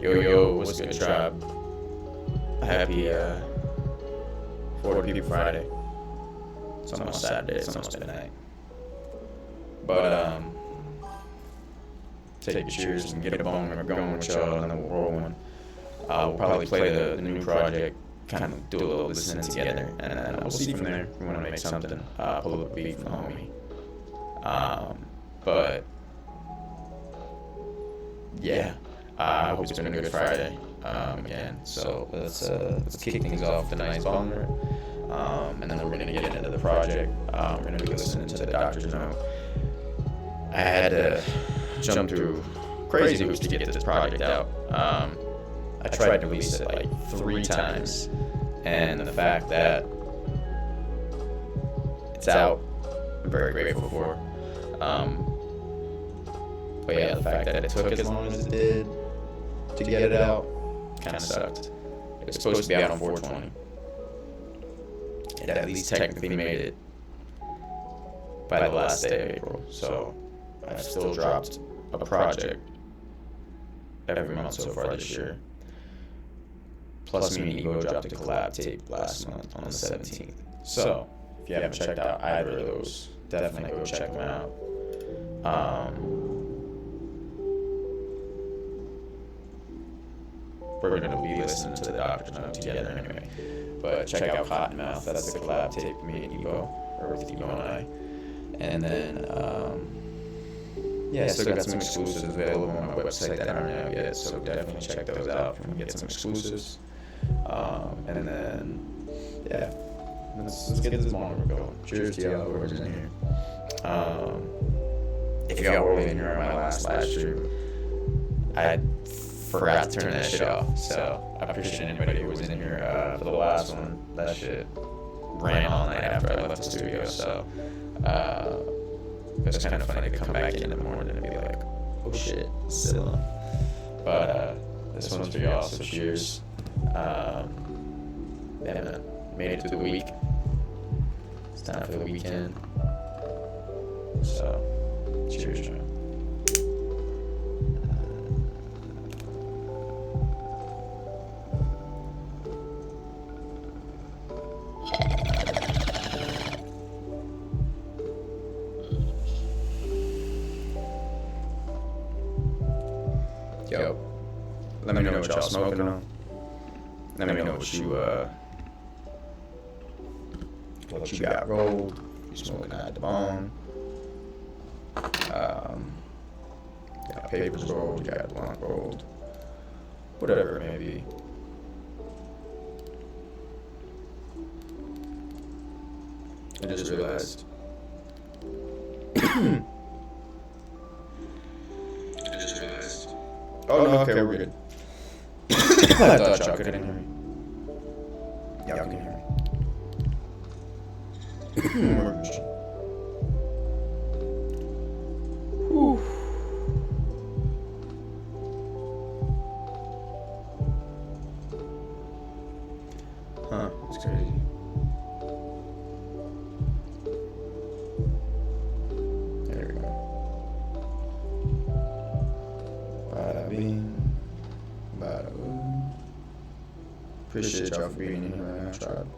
Yo, what's good, tribe? Happy 40 People Friday. It's almost Saturday, it's almost midnight. But, take your cheers and get a bone going with y'all, and then we'll roll one. We'll probably play the new project, kind of do a little listening together, and then we'll see from there. We want to make something, pull a little beat from the homie. But, yeah. I hope it's been a good Friday again. So let's kick things off with a nice banger, and then we're gonna get into the project. We're gonna be listening to the Dr.G. I had to jump through crazy hoops to get this project out. I tried to release it like 3 times, and the fact that it's out, I'm very grateful for. But yeah, the fact that it took as long as it did to get it out kind of sucked. It was supposed to be out on 420. It at least technically made it by the last day of April. So I've still dropped a project every month so far this year. Plus me and Ego dropped a collab tape last month on the 17th. So if you haven't checked out either of those, definitely go check them out. We're going to be listening to the Doctor's Note together anyway. But check out Cottonmouth. That's the collab tape me and Ego, or with Ego and I. And then, yeah, I still got some exclusives available on my website that aren't out yet. So definitely check those out if you want to get some exclusives. And then, yeah, let's get this monitor going. Cheers to y'all whoever's in here. If y'all were in here on my last stream, I forgot to turn that shit off, so I appreciate anybody who was in here for the last one. That shit ran all night after I left the studio, so it was kind of funny to come back in the morning and be like, oh shit, it's still on. But this one's for y'all, so cheers. Yeah, man, made it through the week. It's time for the weekend. So, cheers, John. Yo, let me know what y'all smoking on. Let me know what you got rolled. You smoking out the bong. Got papers rolled. You got blunt rolled. Whatever it may be. I just realized. Oh, no, okay, we're good. I thought y'all couldn't hear me. Y'all can hear me. Whew. Huh, it's crazy. There we go. Bada bing, bada boom. Appreciate y'all for being in here right now, tribe.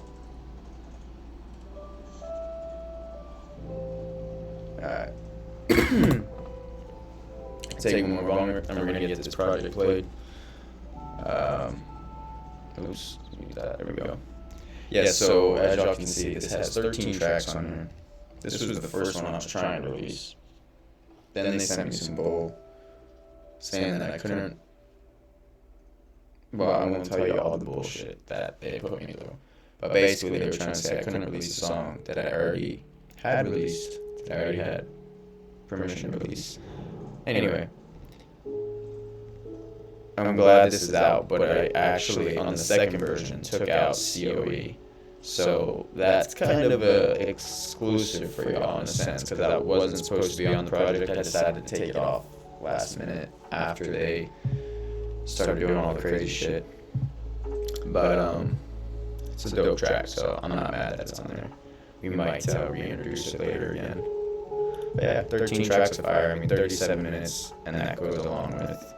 Alright. Take one more banger, and we're gonna get this project played. Oops, use that. There we go. Yeah, so as y'all can see, this has 13 tracks on here. This was the first one I was trying to release. Then they sent me some bull saying that I couldn't. Well, I won't tell you all the bullshit that they put me through. But basically, they were trying to say I couldn't release a song that I already had released, that I already had permission to release. Anyway, I'm glad this is out, but I actually, on the second version, took out COE. So that's kind of a exclusive for y'all in a sense, because that wasn't supposed to be on the project. I decided to take it off last minute after they started doing all the crazy shit. But it's a dope track, so I'm not mad that it's on there. We might reintroduce it later again. But yeah, 13 tracks of fire. I mean, 37 minutes, and that goes along with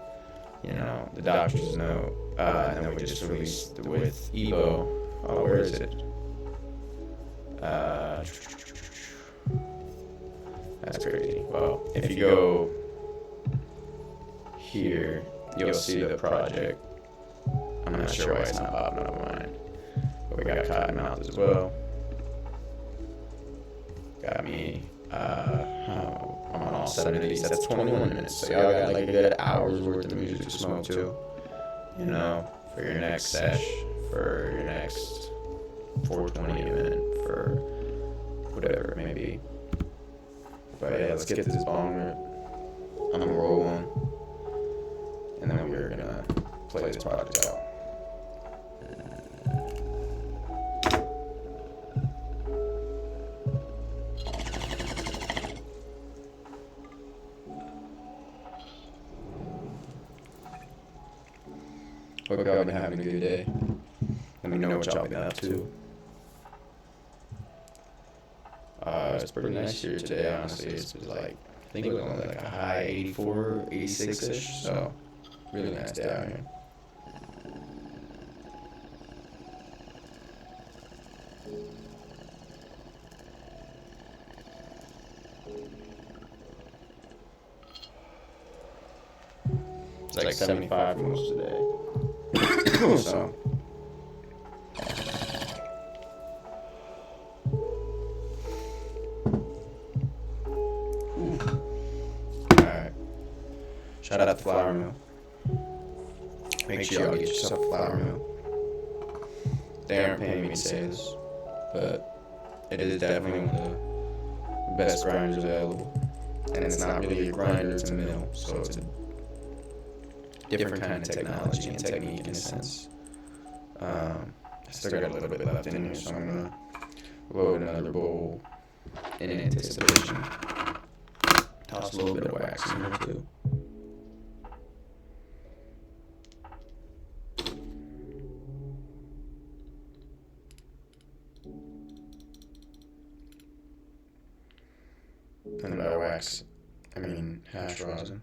the doctor's note, and then we just released with Evo. Oh, where is it? That's crazy. Well, if you go here, you'll see the project. I'm not sure why it's not popping up on mine. But we got Cottonmouth as well. Got me. I'm on all 7 of these. That's 21 minutes. So y'all got like a good hour's worth of music to smoke to. For your next sesh, for your next 420 event, for whatever it may be. But yeah, let's get this bong rip. I'm gonna roll one, and then we're gonna play this project out. Hope y'all been having a good day. Let me know what y'all been up to. It's pretty nice here today, honestly. It's like, I think it was only like a high 84, 86-ish, so really nice day out here. It's like 75 most of the day. So. Alright. Shout out to Flour Mill. Make sure y'all get yourself a flour mill. They aren't paying me to say this, but it is definitely one of the best grinders available. And it's not really a grinder, it's a mill. So it's a different kind of technology and technique in a sense. I still got a little bit left in here, so I'm gonna load another bowl in anticipation. Toss a little bit of wax in here too. And by wax, I mean hash rosin.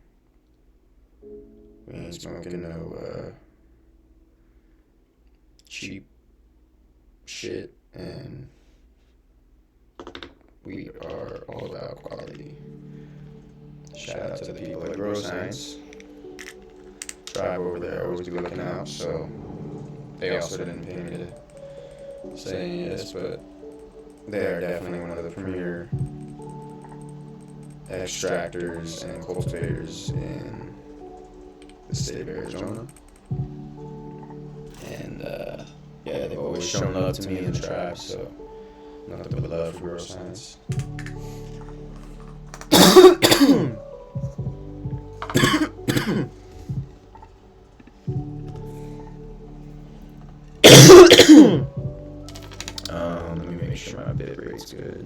We ain't smoking no cheap shit, and we are all about quality. Shout out to the people at Grow Science. Drive over there, always be looking out, so they also didn't pay me to say any of this, but they are definitely one of the premier extractors and cultivators in the state of Arizona. And yeah, they've always shown love to me and the tribe, so nothing but love for Grow Science. Let me make sure my bit rate's good.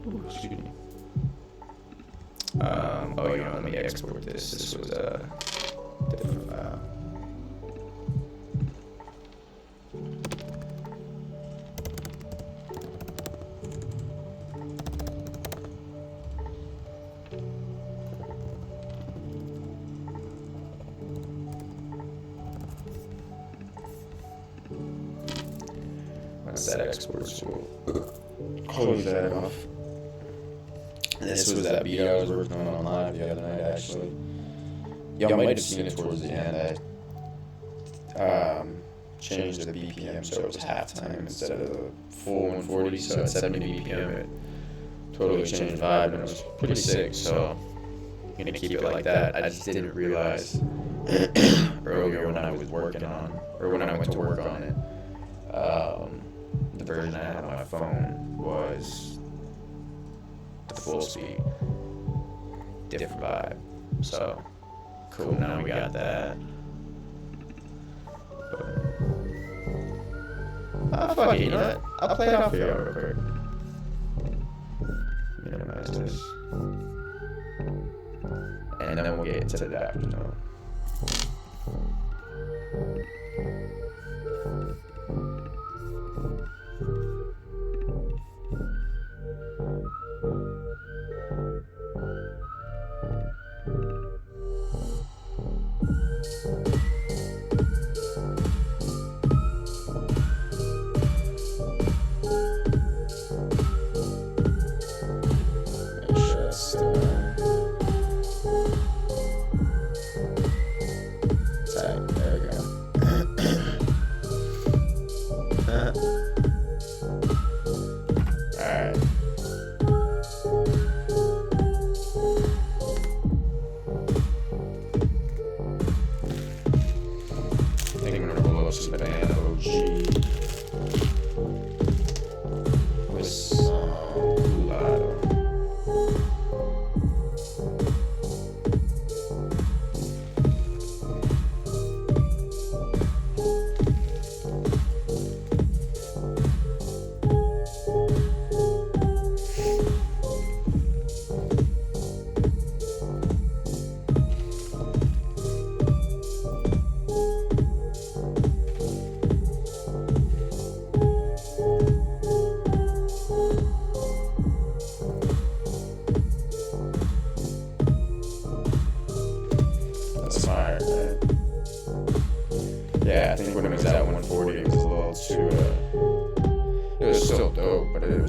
Ooh, excuse me. Let me export this. This was a different file. Once that exports, we'll close that off. And this was that beat I was working on live the other night, actually. Y'all might have seen it towards the end. I changed the BPM so it was halftime instead of the full 140. So at 70 BPM, it totally changed the vibe, and it was pretty sick. So I'm gonna keep it like that. I just didn't realize earlier when I was working on, or when I went to work on it, the version I had on my phone was the full speed, different vibe. So cool, now we got that. Fuck it, you know what? I'll play it off for y'all real quick. Minimize this. And then we'll get into the afternoon.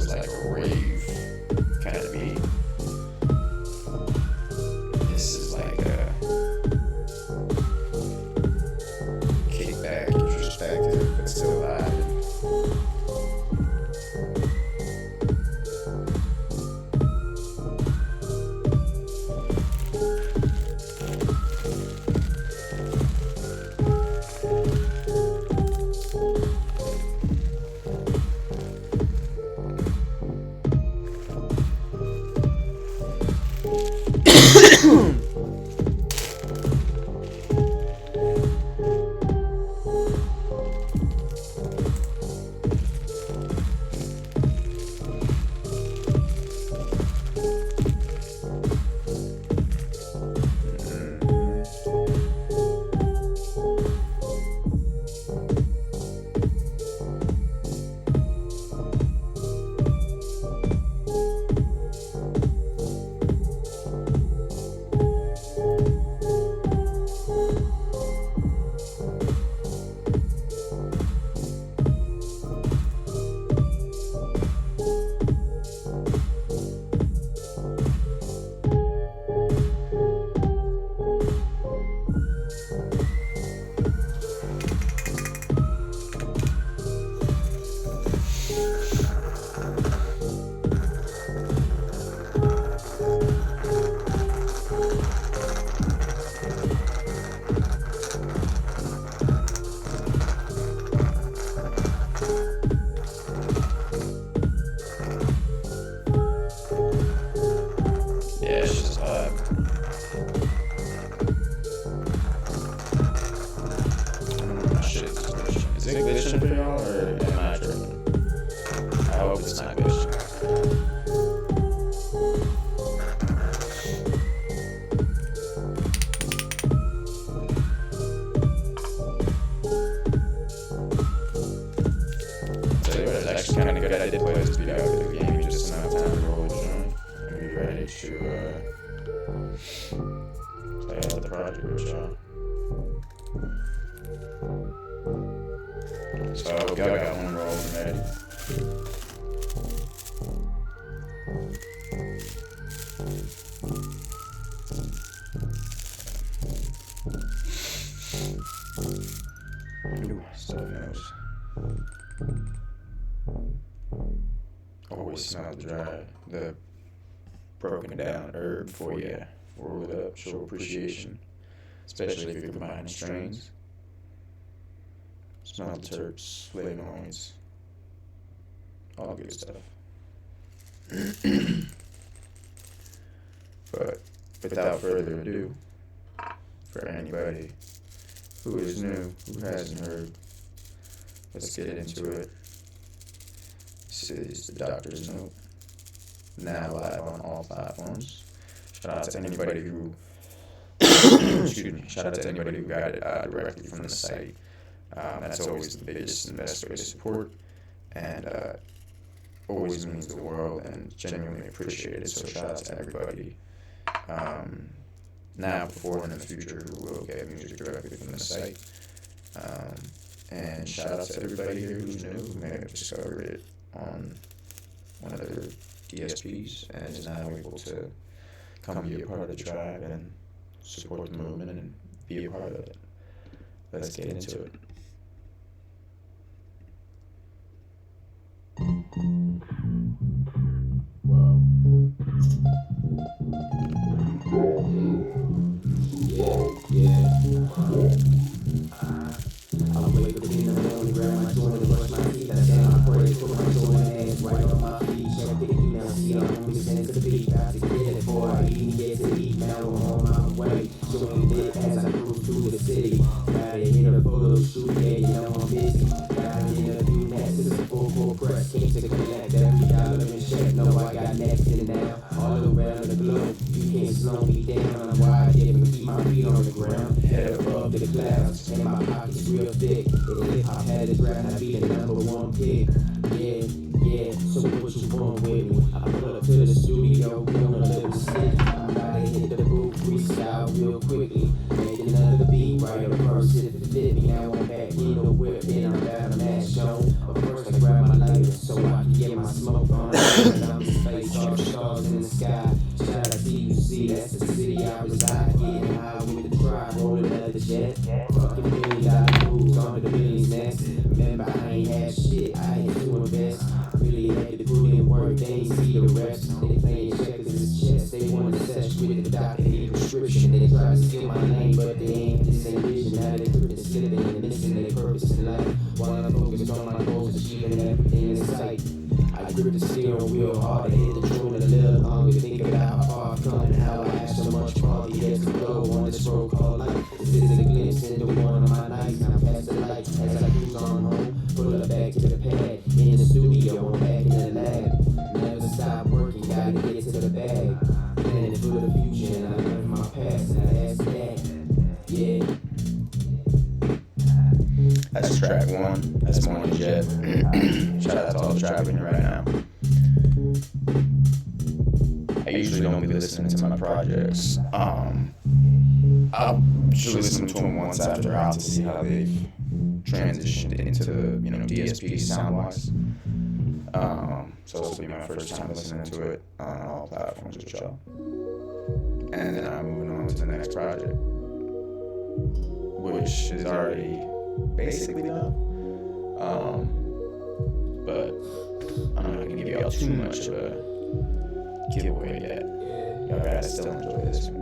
was like a rave kind of beat. This is like a kickback, introspective, but still vibing. Kind of good. I did play this beat out of the game, just enough time to roll a joint and be ready to play out the project with y'all. So I hope y'all got one rolled and ready. Ooh, stuff nose. Always smell the broken down herb before you roll it up. Show appreciation, especially if you're combining strains. Smell the terps, flavonoids, all good stuff. But without further ado, for anybody who is new, who hasn't heard, let's get into it. This is the Doctor's Note, now live on all platforms. Shout out to anybody who, excuse me, shout out to anybody who got it directly from the site. That's always the biggest and best way to support, and always means the world and genuinely appreciated. So shout out to everybody now, before, and in the future who will get music directly from the site. And shout out to everybody here who's new, who may have discovered it on one of their DSPs and is now able to come be a part of the tribe and support the movement and be a part of it. Let's get into it. Wow. I wake up in the morning, grab my joint and brush my teeth. I stand my praise, put my joint hands right on my feet. Check the email, see I'm moving to the beat. About to get it before I even get to eat. Now I'm on my way, joint lit as I cruise through the city. Gotta hit a photo shoot, yeah, you know I'm busy. Gotta hit a few next, this is a full press. Came to collect every dollar in check. No, I got next in now, all around the globe. You can't slow me down, I'm wide and keep my feet on the ground. Head above the clouds, and my pockets real thick. If hip-hop had its rap, I'd be the #1 pick. Yeah, so what you want with me? I pull up to the studio, we on a little stick. I'm about to hit the booth, freestyle real quickly. Make another beat, right up first, hit the 50. Now I'm back in the whip, and I'm about to mash on. But first I grab my lighter, so I can get my smoke on. sky. Shout out to UC, that's the city I reside. Getting high with the tribe, rolling another jet. Fucking $1 million moves, on to the millions next. Remember, I ain't had shit, I had to invest. Really had to put in work, they ain't see the reps. They playing checkers in the chest, they want to sesh with the doctor, need prescription. They try to steal my name, but they ain't this ain't vision. Now they put the slipping and missing their purpose in life. While I'm focused on my goals, achieving everything in sight. I grip the steering wheel hard, hit the joint a little longer. Think about how far I've come and how I have so much farther yet to go on this road called life. This is a glimpse into one of my nights. Now past the lights as I cruise on home. Pull up back to the pad, in the studio, I'm back in the lab. Never stop working, gotta get to the bag. Planning for the future and I learned from my past. Now that's that, yeah. That's track 1. That's Morning Jet. Shout out to all the trap in here right now. I usually don't be listening to my projects. I'll usually listen to them once after they're out to see how they've transitioned into, DSP sound-wise. So this will be my first time listening to it on all platforms with y'all. And then I'm moving on to the next project, which is already basically done. But I'm not gonna give y'all too much of a giveaway yet. Y'all gotta still enjoy this one.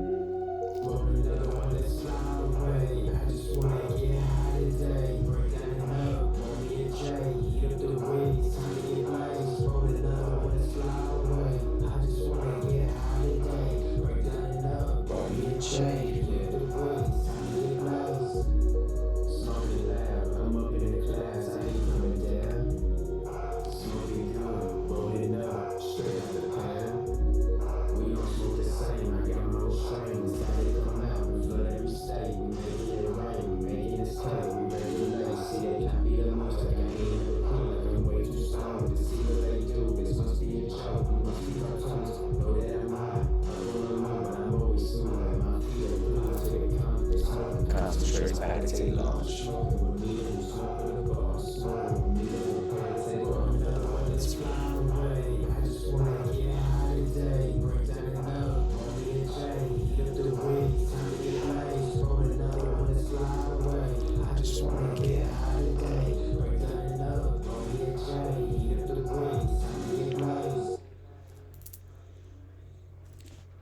Concentrate back to launch.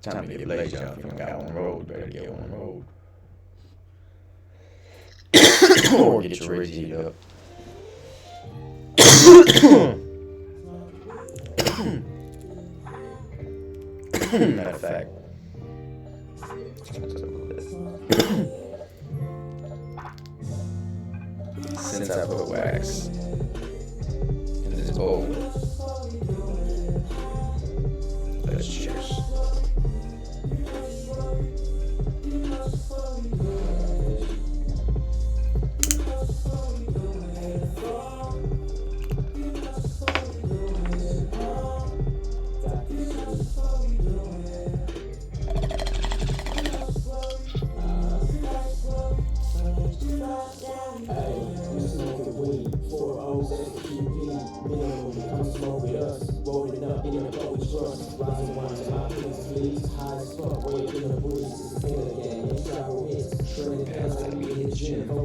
Time to get laid, y'all. If you don't got on the road, better get on the road. Or get your raise heat up. Matter of fact, since I put wax in this bowl, let's cheers.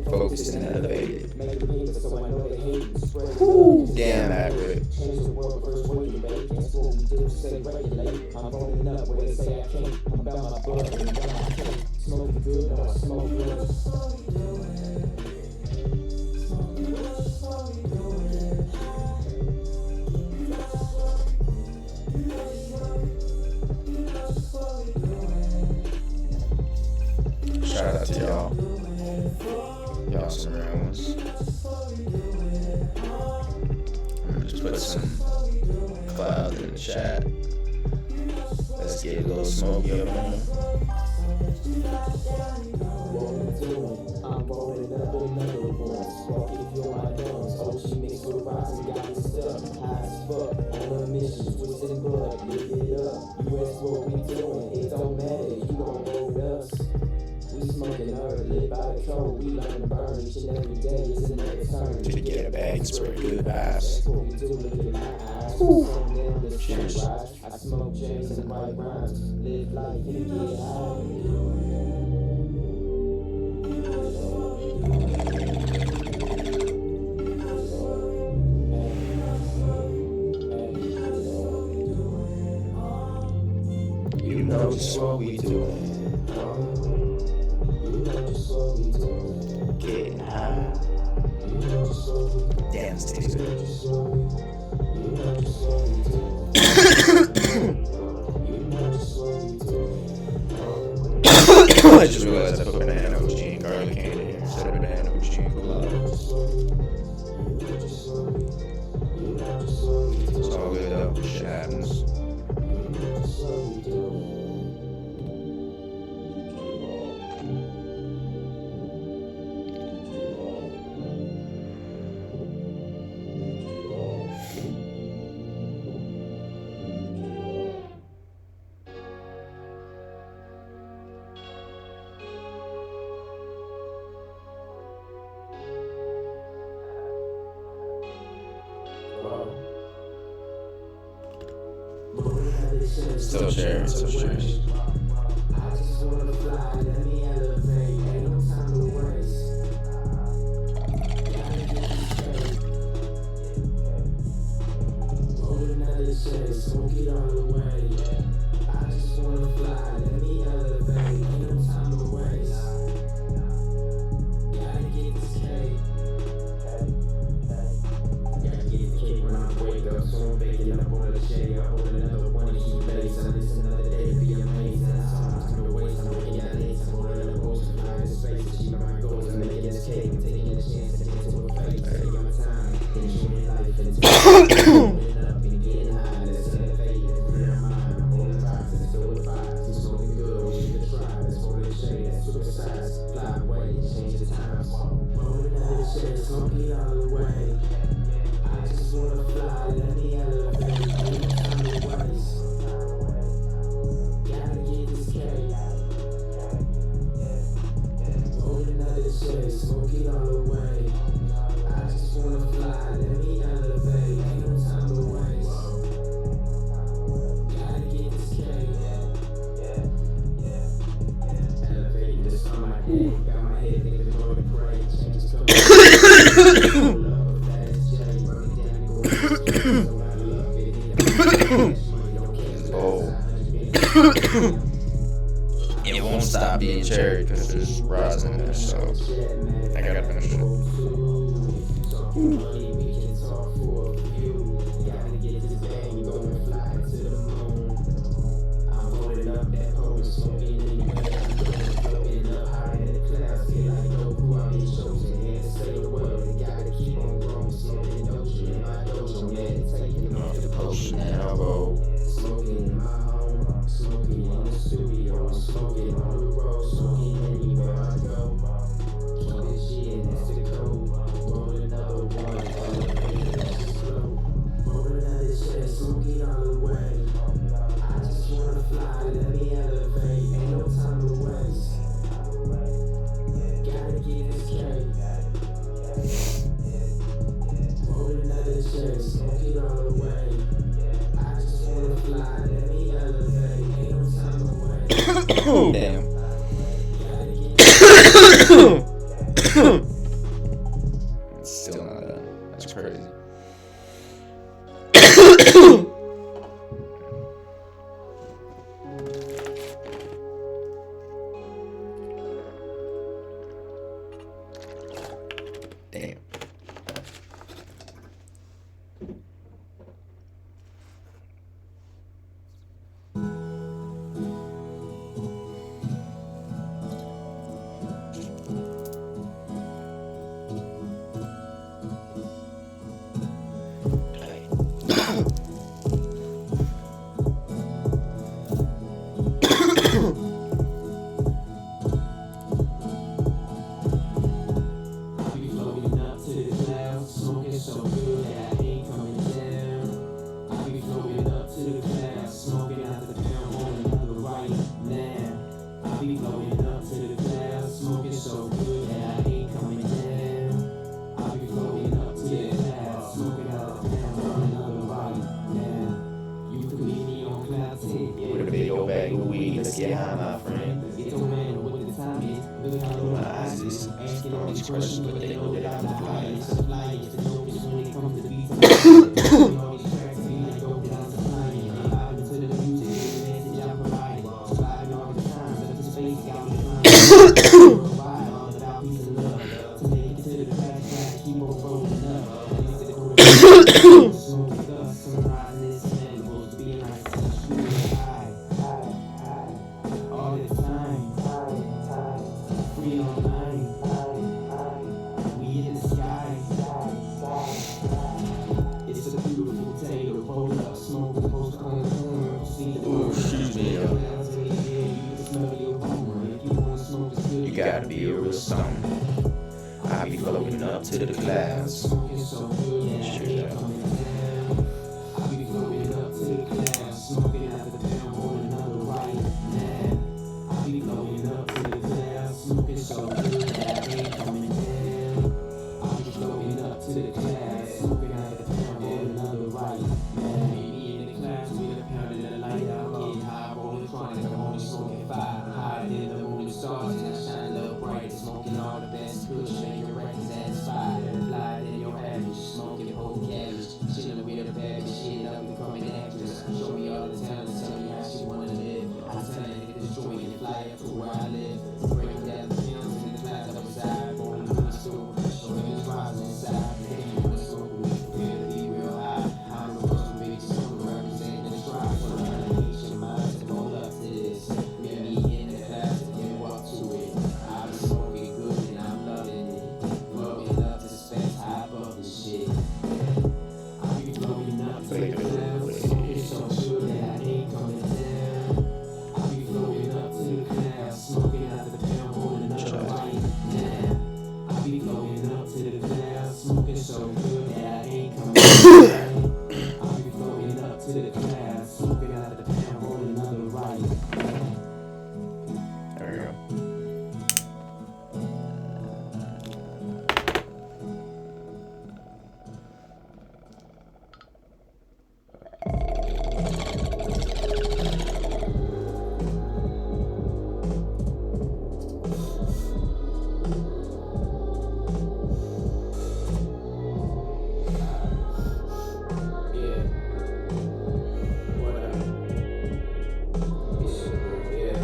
Focused and elevated. Ooh, damn accurate. Shout out to y'all. Y'all some real ones. I'm gonna just put some clouds in the chat. Let's get a little smoky up in here. I'm rolling up in another one. Walking through my lungs. Oh, she mixed with rocks and got me stuck. High as fuck. On a mission, twisting blood. Lift it up. US what we doing. It don't matter. You gon' roll with us. We smoking herb, live by the code. We learn to burn each and every day. It's another turn to get a bag and spread good vibes. That's what we do. Look at my eyes. Cheers. I smoke James and white rhymes. Live life and get high. You know just what we doing. Getting high. Damn, this tastes good. I just realized I put banana OG and garlic candy in here instead of banana OG and gelato. It's all good though. Shit happens. Still sharing, still sharing. I just wanna fly, let me elevate, ain't no time to waste. Gotta get this straight. Roll another chase, smoke it all the way. I just wanna fly, let me elevate, ain't no time to waste. Gotta get this cake. Gotta get the cake when I wake up, so I'm baking up on the shade. I hold another one to keep base. It's another day to be amazing. I'm time to waste. I'm looking at dates. I'm holding a post to fly into space. Achieving my goals and making this cake. I'm taking a chance to dance to a face. Taking my time, enjoying life and holding up and getting high. Let's elevate and clear our mind. I'm holding vibes and still with vibes. I'm smoking good. We should try. Let's hold the shade. That's supersize. Fly away and change the times. Rolling out the shade. Smoke it all the way. I just wanna fly. Let me elevate. Ain't no time to waste. Gotta get this cake. Roll another shit, smoke it all the way. I just wanna fly, let me elevate. Ain't no time to waste. Gotta get this cake. Elevating this on my head. Got my head thinking about the parade. Changes coming. Love that is J. Burn it down and go. Somebody love it. Money don't care. Oh. It won't stop being cherry because there's rosin in there, so I gotta finish it. Potion elbow. Smoking in my home, smoking in the studio, smoking on the road, smoking anywhere I go. Keep this shit in, that's the code. Roll another one, elevator, that's slow. Roll another shit, smoke it all the way. I just wanna fly, let me elevate, ain't no time to waste. Gotta get this cake. Roll another shit, smoke it all the way. I just wanna fly, let me elevate, ain't no time to waste. Oh, damn. It's still not done. That's crazy. Damn. bag of weed. Let's get high, my friend. It don't matter what the time is. Look how My eyes is asking all these questions, but they know that I'm the flyest. The flyest, the dopest when it comes to beats. All these tracks be like dope that I'm supplying. I'm into the music, the message I'm providing. Surviving all the time, but the space got me flying. Worldwide, all about peace and love. To make it to the flash, keep on rolling up. It's the cool smoke dust, sunrise and it's inevitable. Being like high, all the time. Free online, we in the sky. It's a beautiful day to roll up, smoke the post on corner. See the excuse me, yo. You gotta be a real stoner. I be floating up to the clouds. Straight up. I be floating up to the clouds, smoking out the pound, holding another right now. I be floating up to the clouds, smoking so good that I ain't coming down. I be floating up to the clouds, smoking out the pound, holding another right now. Me in the clouds with a pound of the light out, getting high, rolling chronic, I'm only smoking fire. Higher than the moon and stars, and I shine a little bright, smoking all the best kush, making records satisfied. Fly than your average, smoking whole cabbage, chilling with a bad shit, up becoming an actress. Show me all the talent, tell me how she wanna live. I'm telling you, destroy and fly up to where I live. Break down the films in the clouds up beside, rolling through the store, showing his rising inside. Hey, you wanna smoke with me, prepare to be real high. I'm the first big song representing the strive for the nation, mind to roll up to this. Me in the clouds and walk to it. I've been smoking good and I'm loving it. Blowing up to space, high above this shit. I be blowing up to the clouds, smoking so good that I ain't coming down. I be blowing up to the clouds, smoking out of the pound, holding another right now. I be blowing up to the clouds, smoking so good that I ain't coming down. I be blowing up to the clouds, smoking out of the pound, holding another right now. There we go. Yeah. What up? It's your girl, yeah.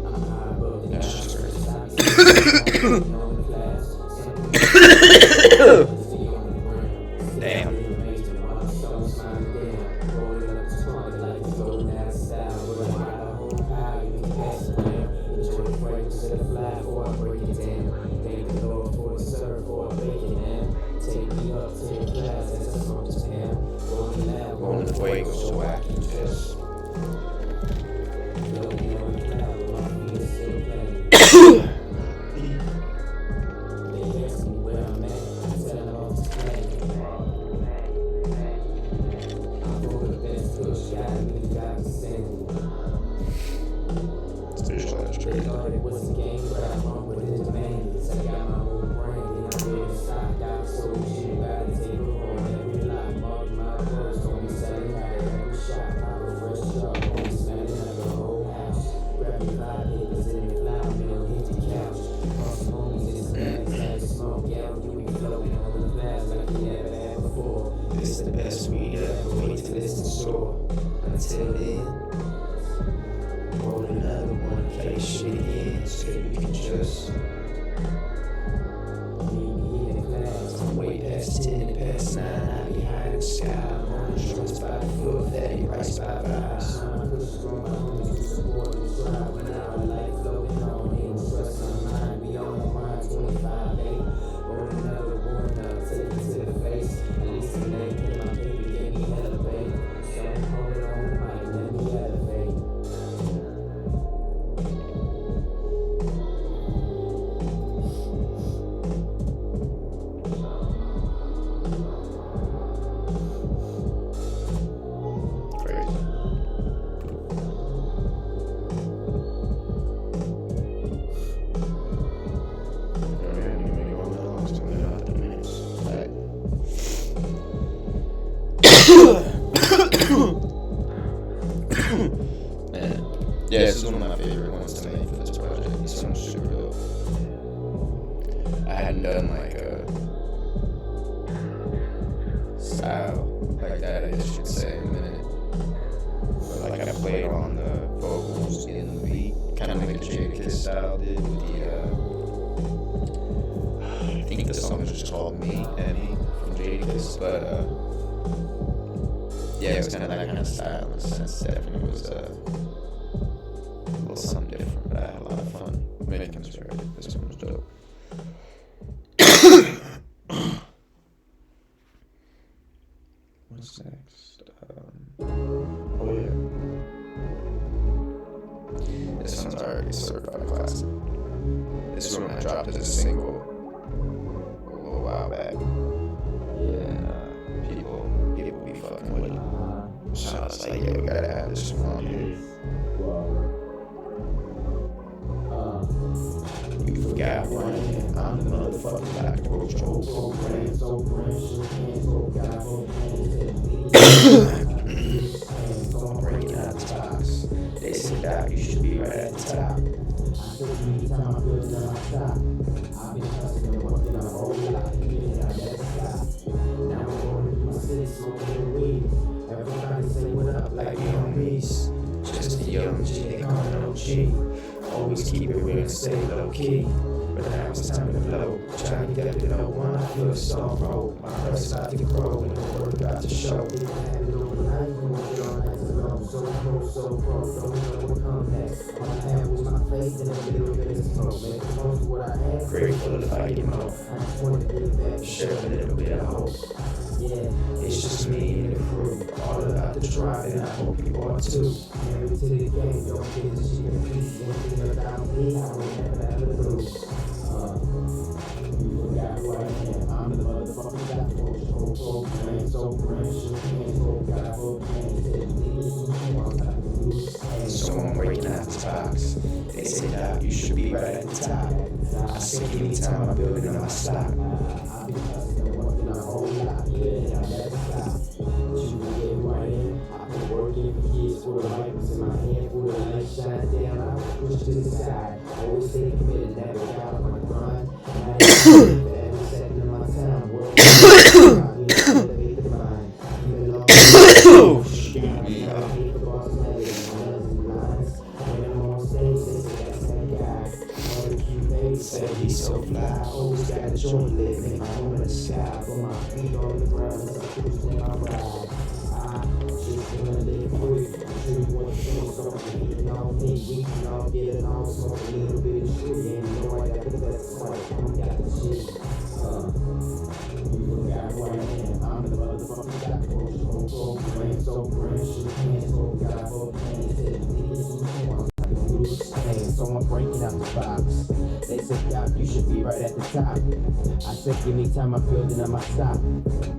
I'm high above the Damn. Rolling the fuego so I can just. Straight up. It was a game, but I'm on with it demanding. So I got my own brain, and I'm ready to stock out. So shit, about to take a on every lot. Mark my words, don't be selling out every shot. Pop a fresh shot, only smelling like a whole house. Grab your 5 papers in the flower mill, hit the couch. Cross the homies in the bags, like smoke out. You be floating on the clouds like you never had before. This the best weed ever. Wait till it's in store. Until then, roll another one, play shit again, so you can just. I'm way past 10 and past 9. I be high in the sky. I'm on the joints by the foot, fatty rice by vibes. Crazy. is one of my favorite ones to make for this project. This one's super dope. I hadn't done like a style like that, I guess you could say, in a minute. But like I played on the vocals in the beat, kind of like the Jadakiss style did with the, I think the song is just called Me and Me from Jadakiss, but yeah, it was kind of that kind of style in a sense. Definitely was a little something different, but I had a lot of fun making this record. This one was dope. What's next? Oh yeah. This one's already certified classic. This is one I dropped as a single a little while back. And people be fucking with it. So I was like, yeah, we gotta have this one on here. You forgot who I am. I'm the motherfucking Dr.G. Breaking out the box. They said, Doc, you should be right at the top. Like young beast, just a young G, they call it OG. Always keep it real and stay low key. But now it's time to blow. Trying to get it all one, I feel so roll. My heart's about to grow and the word about to show. So close, don't know what come next. All I have was my faith and a little bit of smoke. Make the most of what I have. Grateful if I get more. I just want to give back, share a little bit of hope. Yeah, it's just me and the crew. All about the drive, and I hope you are too. Married to the game, don't get the shit in peace. Anything without me, I will never ever lose. You forgot who I am. I'm the motherfucking Dr. Man, so fresh, can't go, got both hands. So I'm breaking out the box. They say, Doc, you should be right at the top. I said, give me time, I'm building on my stock. I've been hustling and working a whole lot. Yeah, I never stop. You forget who I am. I've been working for years for the rifles in my hand, for the light shine down. I push to the side. Always stay committed, never got on my grind. And I ain't for every second of my time. Working elevate the mind. Even though said he's so fly, always got a joint lit, make my home in the sky, put my feet on the ground as I cruise when I ride. I just wanna live free, I'm sure you want to feel something, eating all me, we can all get it all, smoke a little bit of tree, and you know I got the best fight, I got the shit. You forgot who I am, I'm the motherfucking Dr. Brain so fresh, hands so got both hands, so I'm breaking out the box. They said, Doc, you should be right at the top. I said, give me time, I'm building on my stock.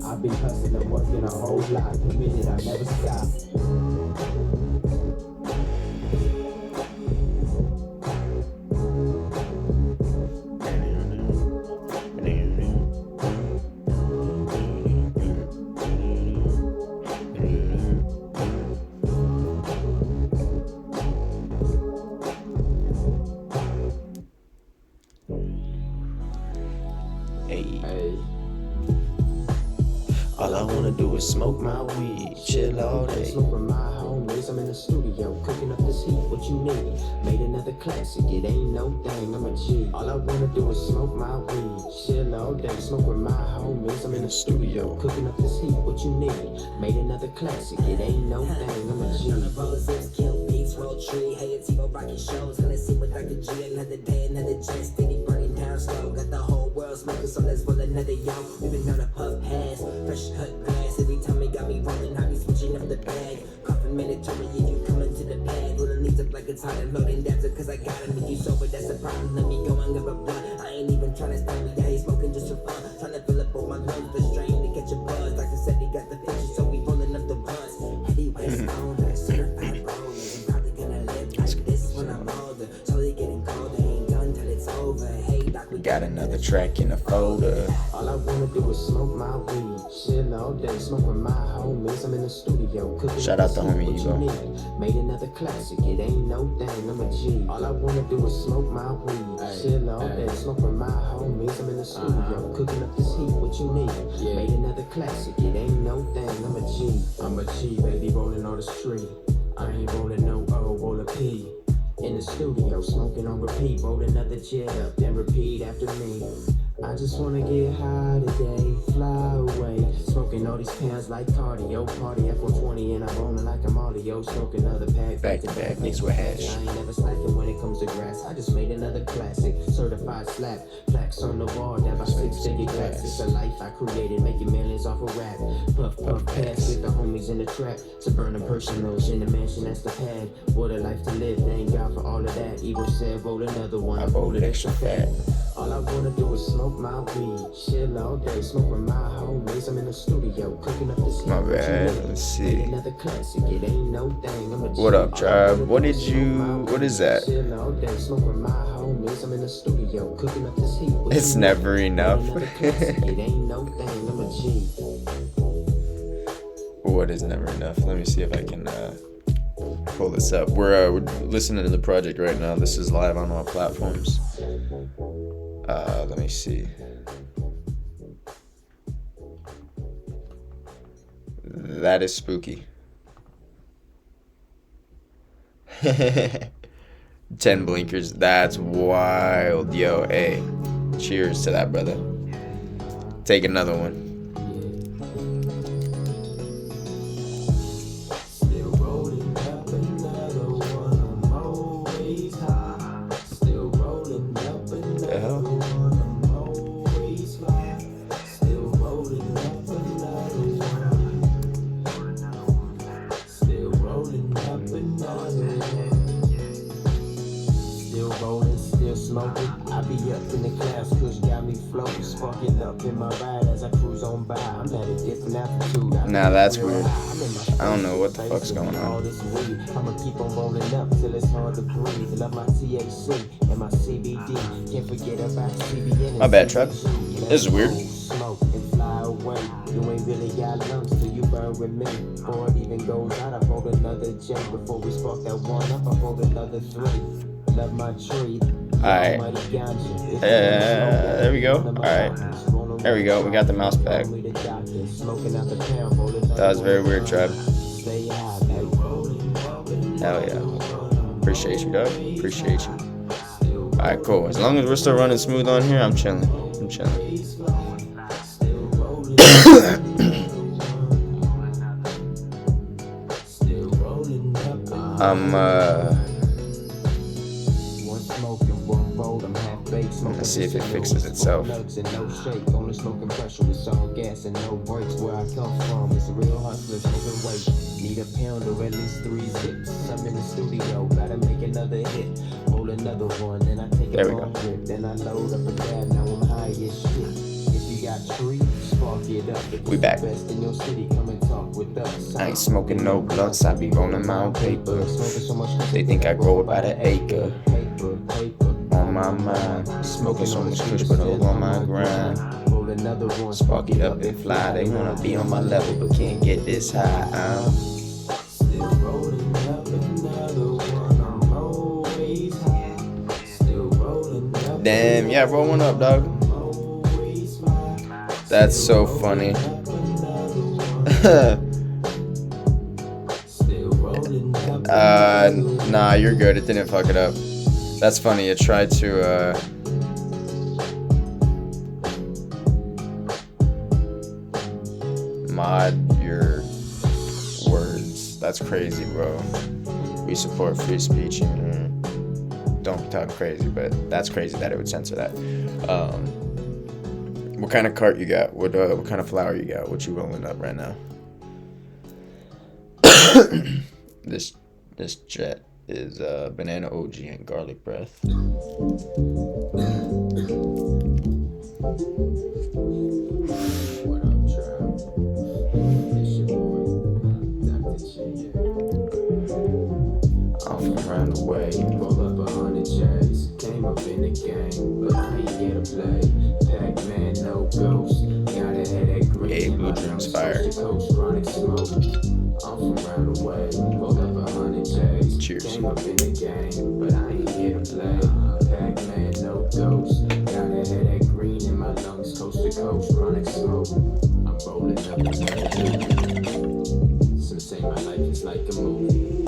I've been hustling and working a whole lot. Committed, I never stop. Hey. All I wanna do is smoke my weed, chill all day. Smoke with my homies, I'm in the studio, cooking up this heat, what you need? Made another classic, it ain't no thing, I'm a G. All I wanna do is smoke my weed, chill all day. Smoke with my homies, I'm in the studio, cooking up this heat, what you need? Made another classic, it ain't no thing, I'm a G. Kill beats, roll tree, hey, it's Evo rocking shows, gonna see with Dr.G, another day, another chance, steady burning down slow, got the whole world smoking, so let's roll another yo. We been on a puff pass, fresh cut glass, every time he got me rolling, I be switching up the bag. Coughing mandatory, if you come into the bag, rolling these up like it's hot and loading that's it, cause I gotta make you sober, that's the problem, let me go and give a blunt. I ain't even trying to stop me, yeah, he's smoking just for fun, trying to fill up all my lungs, the strain to catch a buzz, doctor said he got the picture, so we rolling up the runs. Heavyweight stone, that certified rollers, I'm probably gonna live like this when I'm older, slowly getting colder, ain't done till it's over. Hey, Doc, We got another track in the folder. All I wanna do is smoke my weed, chill all day, smoke with my homies. I'm in the studio cooking. Shout out to homie what you Evo. need. Made another classic, it ain't no thing, I'm a G. All I wanna do is smoke my weed, chill all day, smoke with my homies. I'm in the studio cooking up this heat, what you need. Made another classic, it ain't no thing, I'm a G. I'm a G, baby, rolling on the street. I ain't rolling no O, roll a P. In the studio, smoking on repeat, roll another jet up, then repeat after me. I just wanna get high today, fly away. Smoking all these pounds like cardio, party at 420 and I'm rolling like I'm audio. Smoking another pack, Back to back, mixed with hash. I ain't never slacking when it comes to grass. I just made another classic, certified slap. Plaques on the wall, that my six-figure class. It's a life I created, making millions off of rap. Puff, puff, pass with the homies in the trap. Suburban personals in the mansion, that's the pad. What a life to live, thank God for all of that. Evo said, roll another one, I rolled it extra fat. All I wanna do is smoke my weed, chill all day, smoke with my homies. I'm in the studio, cooking up this heat. My bad, let's see. Another classic, it ain't no thing. I'm a What up, tribe? What is that? Chill all day, smoke with my homies. I'm in the studio, cooking up this heat. It's never enough. Another classic, it ain't no thing. I'm a G. What is never enough? Let me see if I can pull this up. We're listening to the project right now. This is live on all platforms. Let me see. That is spooky. 10 blinkers. That's wild. Yo, hey. Cheers to that, brother. Take another one. I be up in the clouds, cause got me floating, sparking up in my ride as I cruise on by. I'm at a different altitude. Now that's weird. I don't know what the fuck's going on. I'ma keep on rolling up till it's hard to breathe. Love my THC and my CBD. Can't forget about CBN. My bad, Trap. This is weird. Smoke and fly away. You ain't really got lungs till you burn with me. Before it even goes out, I roll another J. Before we spark that one up, I roll another 3. Love my tree. Alright. There we go. Alright. There we go. We got the mouse back. That was very weird, Trev. Hell yeah. Appreciate you, dog. Appreciate you. Alright, cool. As long as we're still running smooth on here, I'm chilling. I'm chilling. Let's see if it fixes itself. Need a pound or at least 3 zips. I'm in the studio, gotta make another hit. Roll another one, then I take a long grip. Then I load up a dab, now I'm high as shit. If you got trees, spark it up. We back. Best in your city, come and talk with us. I ain't smoking no blunts, I be rolling my own paper. They think I grow about an acre. On my mind, smoking so much kush, but all on my grind. Spark it up and fly. They wanna be on my level, but can't get this high. Damn, yeah, roll one up, dog. That's so funny. Nah, you're good. It didn't fuck it up. That's funny. It tried to, mod your words. That's crazy, bro. We support free speech in here. Don't talk crazy, but that's crazy that it would censor that. What kind of cart you got? What kind of flower you got? What you rolling up right now? This jet is banana OG and garlic breath. What up, Trap? It's your boy, Dr.G. I'm from around the way. Roll up 100 J's, came up in the game. gang, but I ain't here to play. Pac-Man, no ghost. Gotta have that green. Hey, Blue Dreams Fire. Chronic smoke. I'm from round the way. Roll up 100 J's. Cheers. Came up in the game, but I ain't here to play. Pac-Man, no ghost. Gotta have that green in my lungs, coast to coast. Chronic smoke. I'm rolling up a some say my life is like a movie.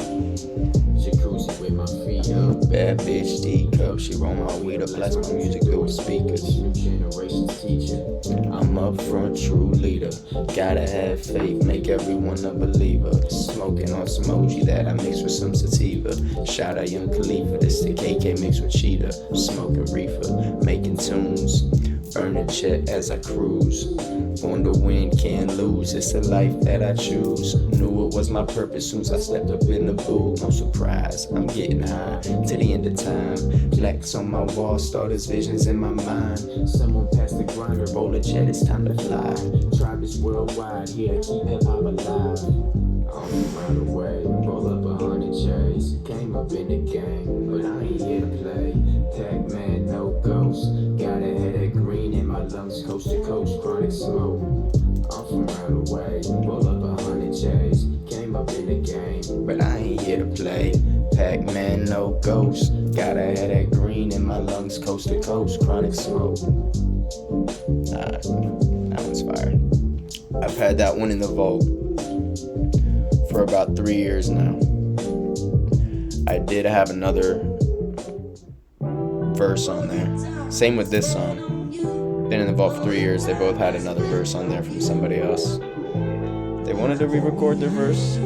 Jacuzzi with my feet up. Bad bitch D cup, she roll my weed up, blast my music through the speakers. New generation's teacher. I'm up front, true leader. Gotta have faith, make everyone a believer. Smoking on some OG that I mix with some sativa. Shout out Young Khalifa, this the KK mixed with cheetah. Smoking reefer, making tunes. Earning check as I cruise. On the wind, can't lose. It's a life that I choose. Knew it was my purpose soon as I stepped up in the booth. No surprise, I'm getting high to the end of time. Plaques on my wall, starters, visions in my mind. Someone pass the grinder, Roll a jet, it's time to fly. tribe is worldwide, here to keep hip hop alive. I'm right away, roll up 100 J's. Came up in the game, but I ain't here to play. Pac-Man, no ghost. Gotta have that green in my lungs, coast to coast, chronic smoke. I'm from right away, roll up 100 J's. Came up in the game, But I ain't here to play. Pac-Man, no ghost. Gotta have that green in my lungs, coast to coast, chronic smoke. That one's fire. I've had that one in the vault for about 3 years now. I did have another verse on there. Same with this song. Been in the vault for 3 years. They both had another verse on there from somebody else. They wanted to re-record their verse,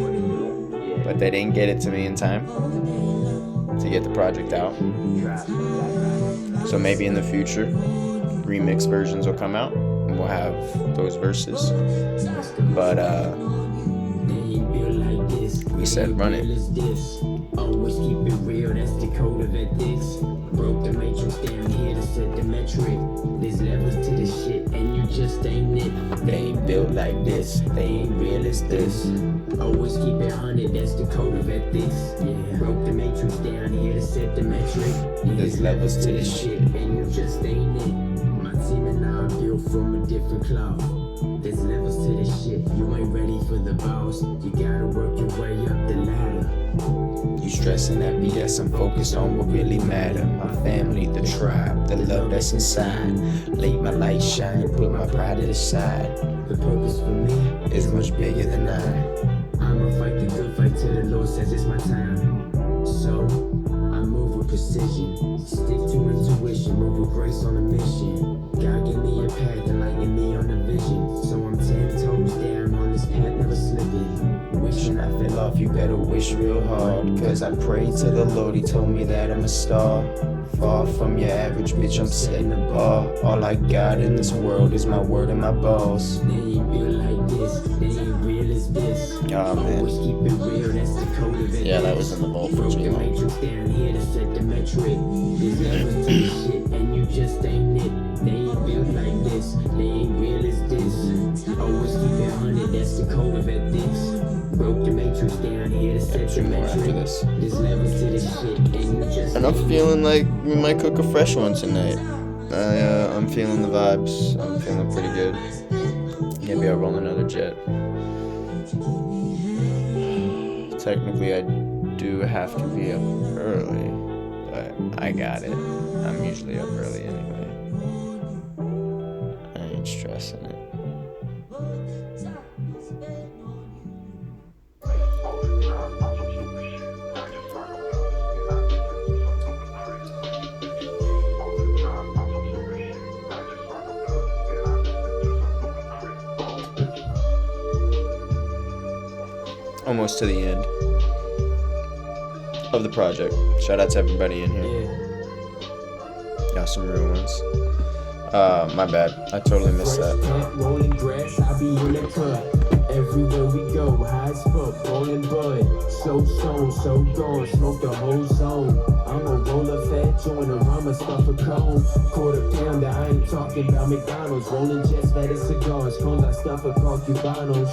but they didn't get it to me in time to get the project out. So maybe in the future, remix versions will come out and we'll have those verses. But we said run it. Always keep it real, that's the code of ethics. Broke the matrix down here to set the metric. There's levels to this shit and you just ain't it. They ain't built like this, they ain't real as this. Always keep it 100, that's the code of ethics. Yeah. Broke the matrix down here to set the metric. There's levels to this shit and you just ain't it. My team and I are built from a different cloth. There's levels to this shit, you ain't ready for the boss. You gotta work your way up the ladder. You stressing that BS, I'm focused on what really matter. My family, the tribe, the love that's inside. Let my light shine, put my pride to the side. The purpose for me It's much bigger than I'ma fight the good fight till the Lord says it's my time. So, I move with precision. Stick to intuition, move with grace on a mission. God give me a path, enlighten me on a vision. So I'm 10 toes down on this path, never slipping. Wishing I fell off, You better wish real hard, cause I prayed to the Lord, he told me that I'm a star. Far from your average bitch, I'm setting the bar. All I got in this world is my word and my balls. They ain't real like this, they ain't real as this. Oh man. Always keep it real, that's the code of it. Yeah, that was in the vault for Broke too the long. matrix down here to set the metric. There's levels to this shit and you just ain't it. They ain't built like this, they ain't real as this. Always keep it 100, that's the code of ethics. Broke the matrix down here to set the Two more after metric. this. There's levels to this shit and you just And I'm ain't it. feeling like we might cook a fresh one tonight. I'm feeling the vibes. I'm feeling pretty good. Maybe I'll roll another jet. Technically, I do have to be up early, but I got it. I'm usually up early anyway. I ain't stressing it. Almost to the end of the project. Shout out to everybody in here. Got some real ones. My bad. I totally missed that. Rolling grass, I be in the cut. Everywhere we go, high as fuck, rolling bud. So shown, so gone, smoke the whole zone. I'm a roller fat joint, a rama, stuff a cone. Quarter pounder, I ain't talking about McDonald's. Rolling jets, fat as cigars, cones, I stuff a call Cubanos.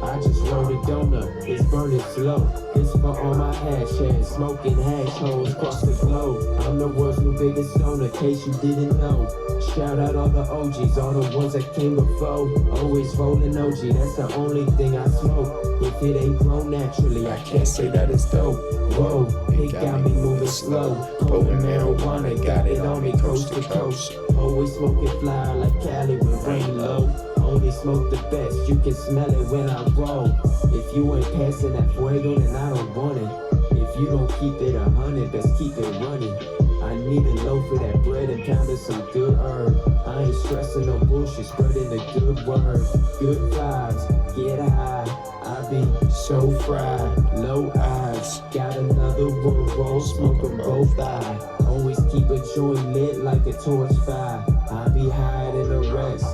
I just rolled a donut, it's burning slow. It's for all my hash heads, smoking hash holes across the globe. I'm the world's new biggest stoner, case you didn't know. Shout out all the OGs, all the ones that came before. Always rolling OG, that's the only thing I smoke. If it ain't grown naturally, I can't say that it's dope. Whoa, it got me moving slow. Potent marijuana, got it on me coast to coast. Always smoking fly like Cali when rain low. Only smoke the best, you can smell it when I roll. If you ain't passing that fuego, then I don't want it. If you don't keep it 100, best keep it running. I need a loaf of that bread and pounding some good herb. I ain't stressing no bullshit, spreading the good word. Good vibes, get high. I be so fried, low eyes. Got another one roll, smoke 'em both eye. Always keep a joint lit like a torch fire. I be higher than the rest.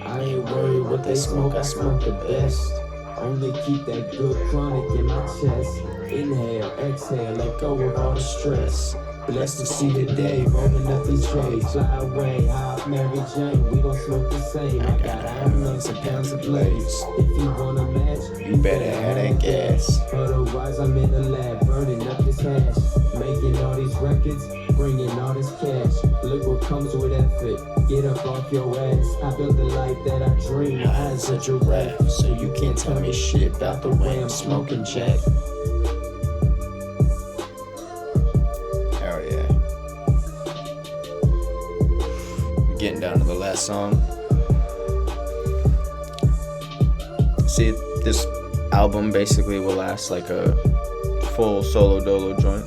I ain't worried what they smoke, I smoke the best. Only keep that good chronic in my chest. Inhale, exhale, let go of all the stress. Blessed to see the day, rolling up these trays. Fly away, hop Mary Jane, we don't smoke the same. I got ounces and pounds of blaze. If you want a match, You better have that gas. otherwise I'm in the lab, burning up this hash. Making all these records, bringing all this cash. Look what comes with effort, get up off your ass. I built the life that I dream, High as a giraffe, so you can't tell me shit about the way I'm smoking jack. Hell yeah. We're getting down to the last song. See, this album basically will last like a full solo dolo joint.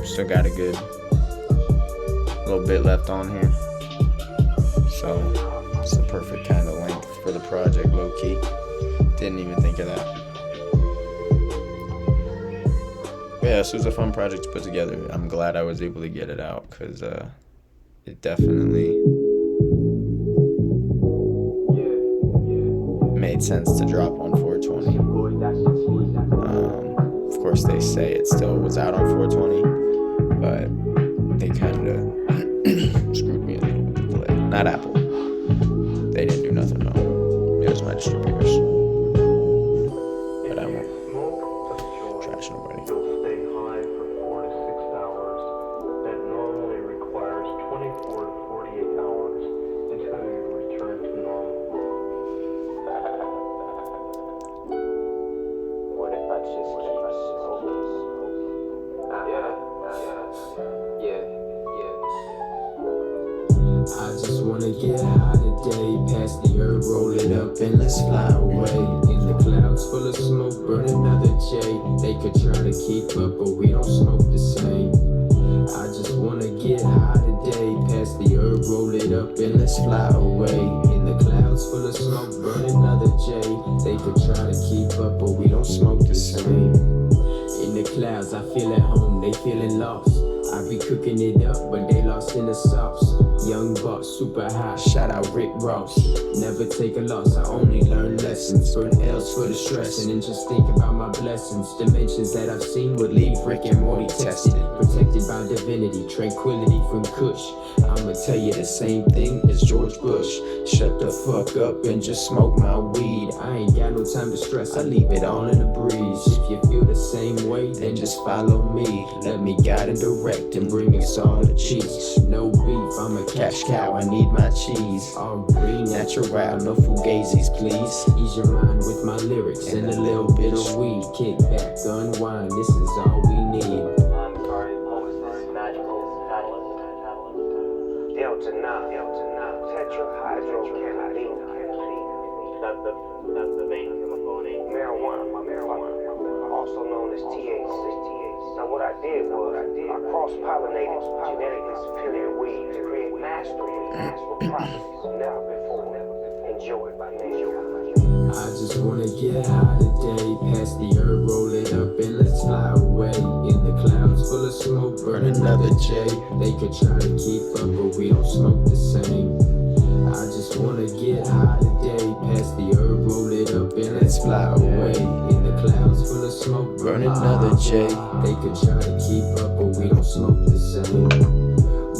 Still got a good little bit left on here. So it's the perfect kind of length for the project, low key. Didn't even think of that. Yeah, this was a fun project to put together. I'm glad I was able to get it out because it definitely made sense to drop on 420. Of course, they say it still was out on 420, but they kind of screwed me a little with the delay. Not Apple. They didn't do nothing wrong. It was my distributors. But I won't trash nobody. You'll stay high for 4 to 6 hours. That normally requires 24 to 48 hours until you return to normal. What if I just keep smoking? I just wanna get high today, pass the herb, roll it up and let's fly away. In the clouds full of smoke, burn another J. They could try to keep up, but we don't smoke the same. I just wanna get high today, pass the herb, roll it up and let's fly away. In the clouds full of smoke, burn another J. They could try to keep up, but we don't smoke the same. In the clouds, I feel at home, they feeling lost. I be cooking it up, but they lost in the sauce. Young boss, super high, shout out Rick Ross. Never take a loss, I only learn lessons. Burn L's for the stress, and just think about my blessings. Dimensions that I've seen would leave Rick and Morty tested. Protected by divinity, tranquility from Kush. I'ma tell you the same thing as George Bush. Shut the fuck up and just smoke my weed. I ain't got no time to stress, I leave it all in the breeze. If you feel the same way, then just follow me. Let me guide and direct and bring us all the cheese. No beef, I'm a cash cow, I need my cheese. All green, natural, no fugazis, please. Ease your mind with my lyrics and a little bit of weed. Kick back, unwind, this is all we need. I'm sorry, what was this magical catalyst? Delta 9, tetrahydrocannabinol. That's the vein chemically. Marijuana, also known as THC. Now what I did was, I cross-pollinated genetically superior weed to create master weed with properties never before enjoyed by man. I just wanna get high today, pass the herb, roll it up and let's fly away. In the clouds full of smoke, burn another J. They could try to keep up, but we don't smoke the same. I just wanna get high today, pass the herb, roll it up and let's fly away. In the clouds full of smoke, Burn another J. They could try to keep up, but we don't smoke the same.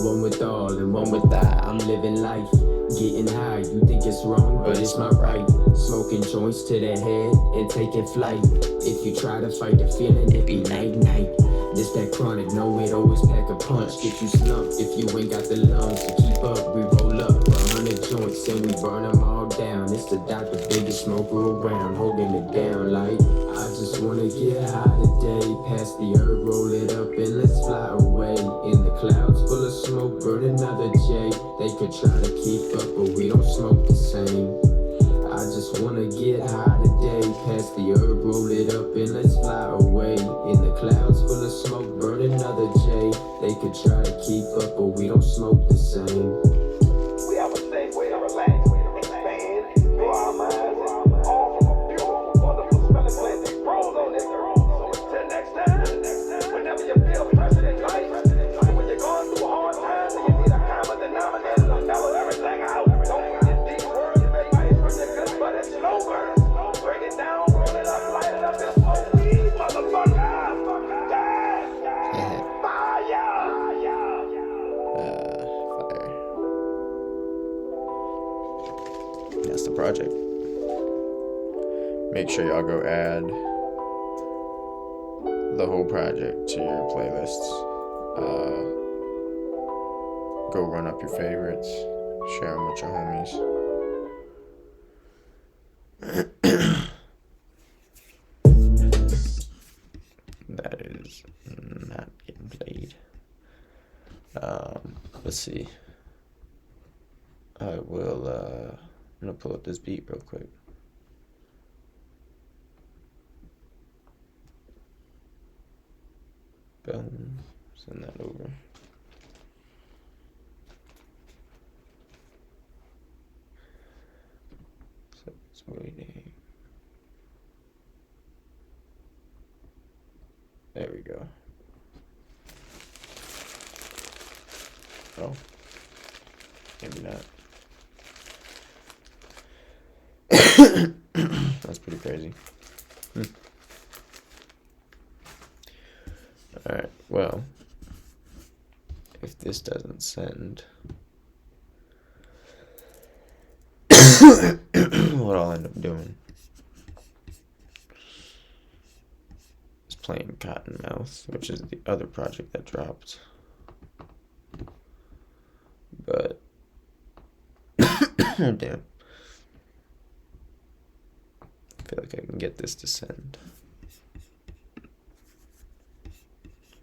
One with all and one with I, I'm living life. Getting high, you think it's wrong, but it's my right. Smoking joints to the head and taking flight. If you try to fight the feeling, it be night night. This that chronic, no it always pack a punch. Get you slumped if you ain't got the lungs to keep up. We roll up 100 joints and we burn them all down. It's the Dr. biggest smoker around, holding it down like I just wanna get high today. Pass the herb, roll it up and let's fly away. In the clouds full of smoke, burn another J. They could try to keep up, but we don't smoke the same. I just wanna get high today. Pass the herb, roll it up and let's fly away. In the clouds full of smoke, burn another J. They could try to keep up, but we don't smoke the same. We have a safe way to relax, expand, grow our minds, and all from a beautiful, wonderful smelling plant that grows on this earth. So until next time, whenever you feel pressure in life, and when you're going through hard times and you need a common denominator to mellow everything out, don't forget these words, baby, from the good, but it's slow burn. Break it down, roll it up, light it up, and smoke weed, motherfucker. That's the project. Make sure y'all go add the whole project to your playlists. Go run up your favorites, share them with your homies. That is not getting played. Let's see. I will, I'm gonna pull up this beat real quick. Boom. Send that over. So it's waiting. There we go. Oh. Maybe not. That's pretty crazy. Alright, well, if this doesn't send, what I'll end up doing is playing Cottonmouth, which is the other project that dropped. But, damn. I feel like I can get this to send.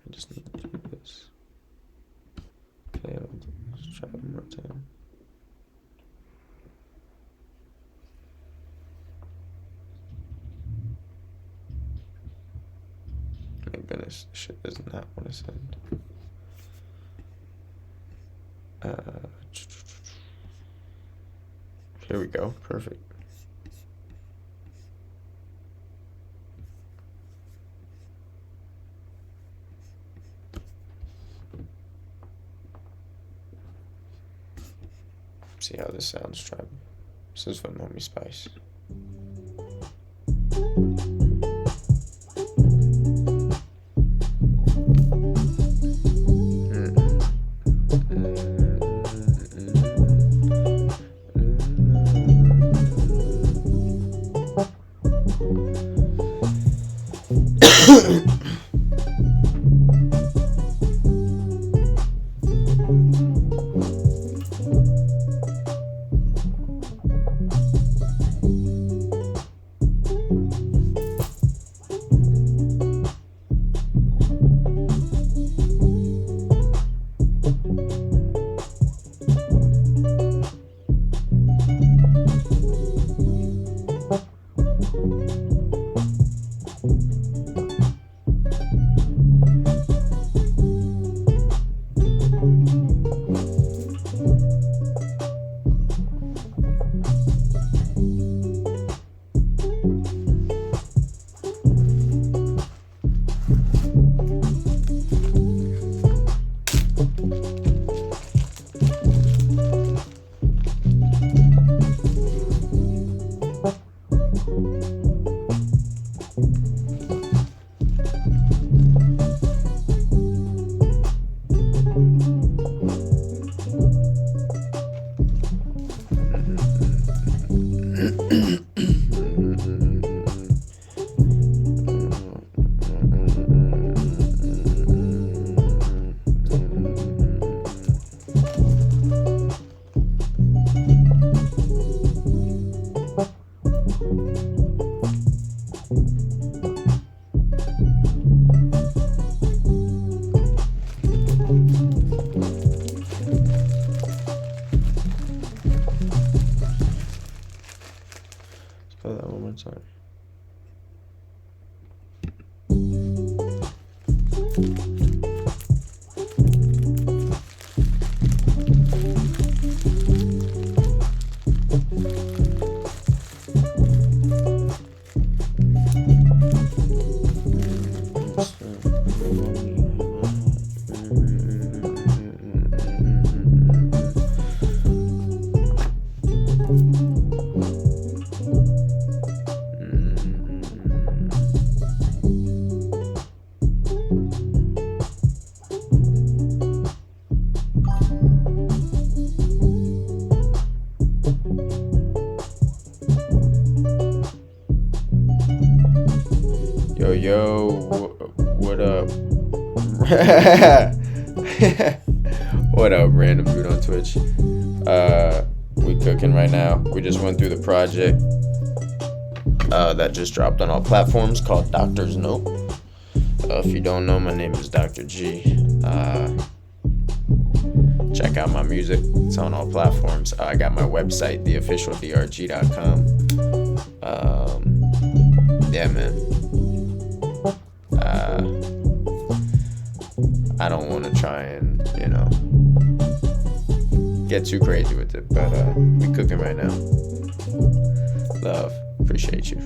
I just need to do this. Okay, let's try one more time. My goodness, this shit does not want to send. Here we go, perfect. See how this sounds, tribe. This is from Homie Spice. one time. Yo, what up? What up, random dude on Twitch? We cooking right now. We just went through the project that just dropped on all platforms called Doctor's Note. If you don't know, my name is Dr.G. Check out my music. It's on all platforms. I got my website, theofficialdrg.com. Yeah, man. I don't want to try and, get too crazy with it, but we cooking right now. Love, appreciate you.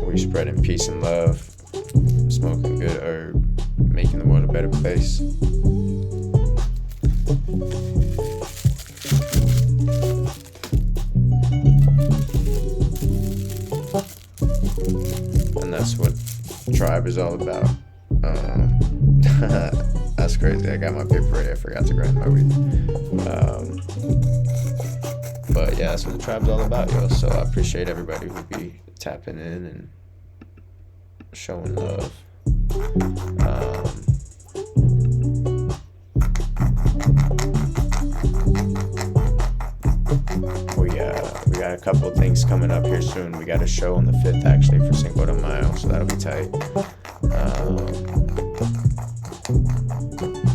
We spreading peace and love, smoking good herb, making the world a better place. And that's what Tribe is all about. That's crazy. I got my paper ready. I forgot to grind my weed. But yeah, that's what the Tribe's all about, yo. So I appreciate everybody who be tapping in and showing love. We got a couple of things coming up here soon. We got a show on the 5th actually for Cinco de Mayo, so that'll be tight.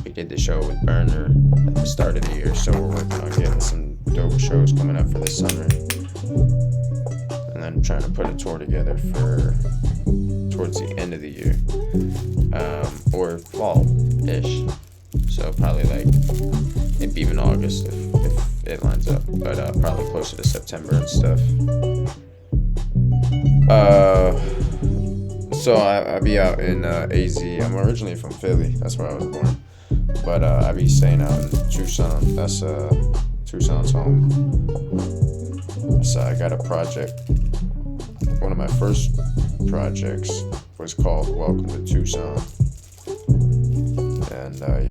We did the show with Burner at the start of the year, so we're working on getting some dope shows coming up for this summer. And then trying to put a tour together for towards the end of the year, or fall-ish. So probably like maybe even August if it lines up, but probably closer to September and stuff. So I be out in AZ. I'm originally from Philly. That's where I was born. But I be staying out in Tucson. That's Tucson's home. So I got a project. One of my first projects was called Welcome to Tucson. And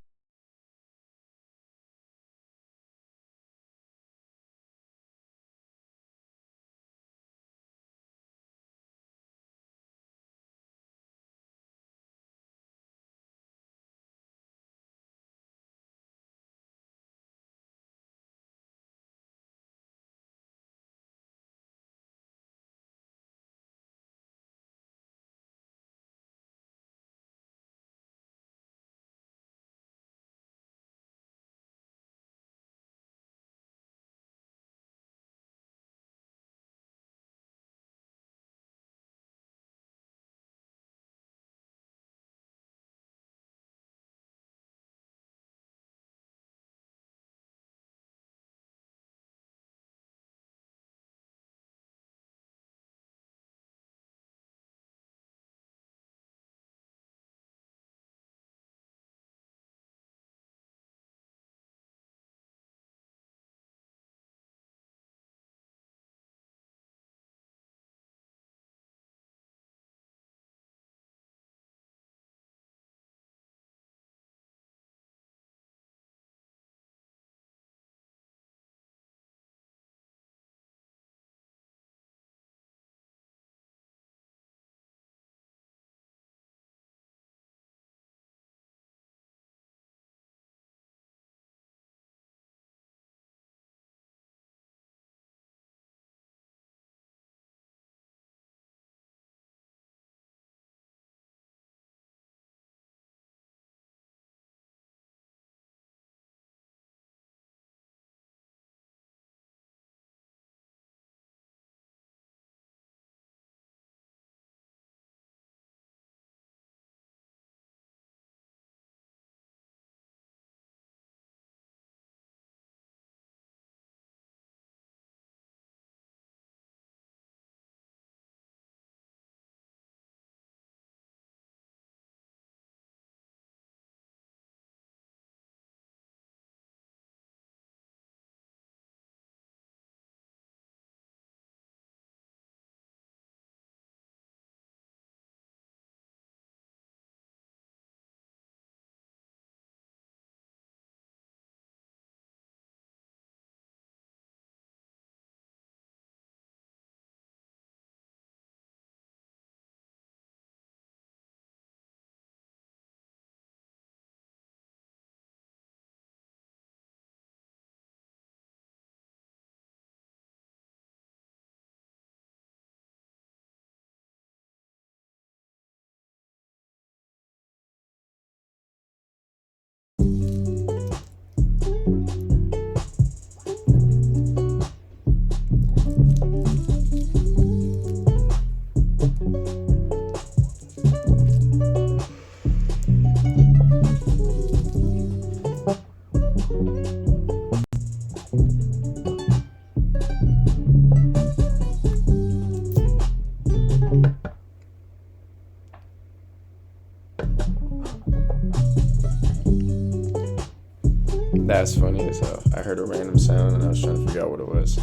That's funny as hell. I heard a random sound and I was trying to figure out what it was.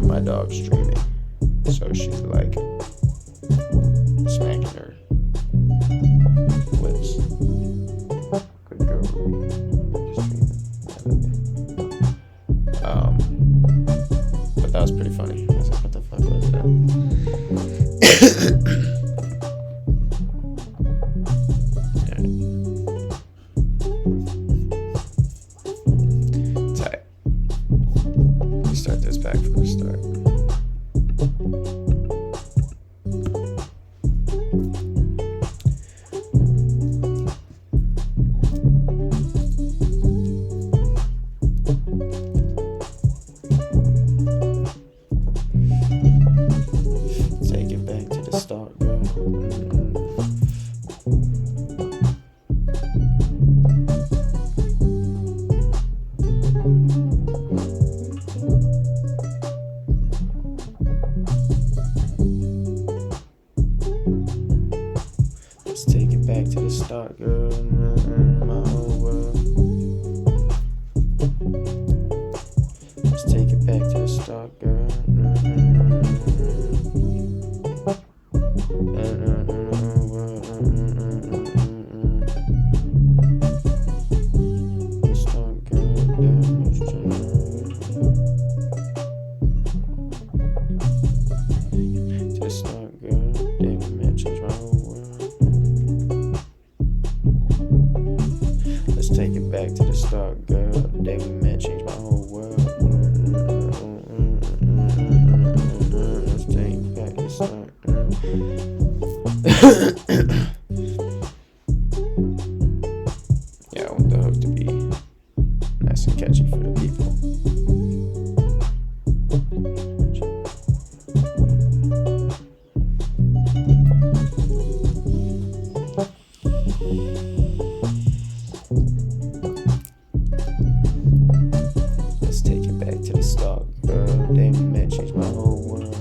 My dog's dreaming, so she's like smacking her lips. Good girl, Ruby. Just dreaming. I love it. But that was pretty funny. I was like, what the fuck was that? Tight. We start this back from the start. Take it back to the start, girl. Let's take it back to the start, girl. My whole world. Let's take it back to the start, girl. Take it back to the start, girl. The day we met changed my whole world. Let's take it back to the start. Yeah, I want the hook to be nice and catchy for the people. Let's take it back to the start, girl. The day we met changed my whole world.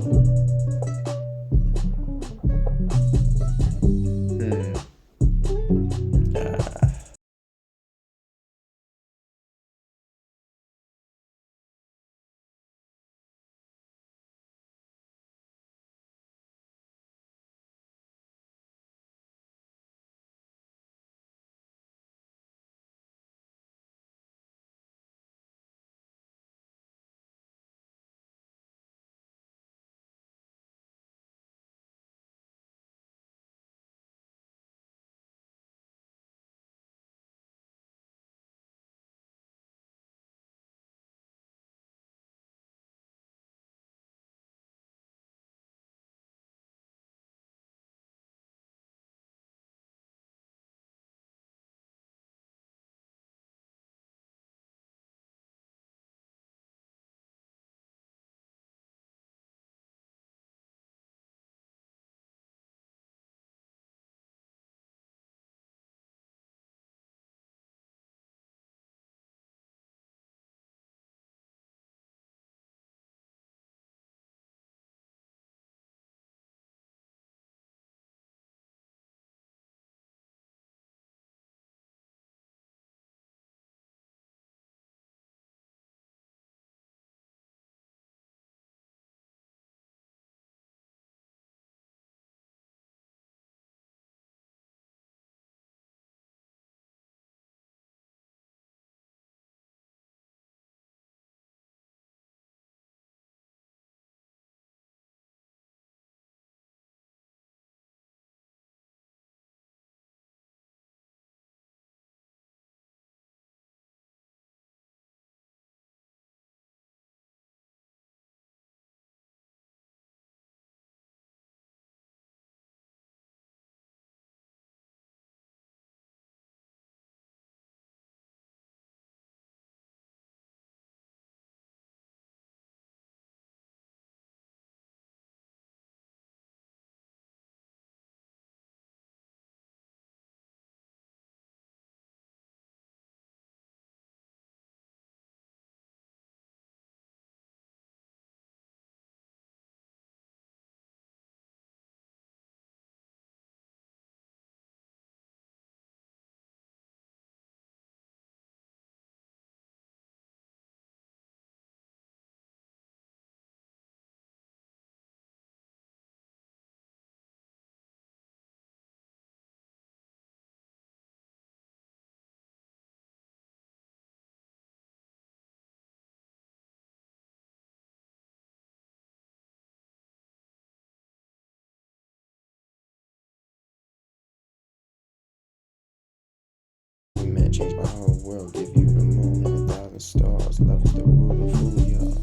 met, change my whole world, give you the moon and 1,000 stars. Love is the root of who we are.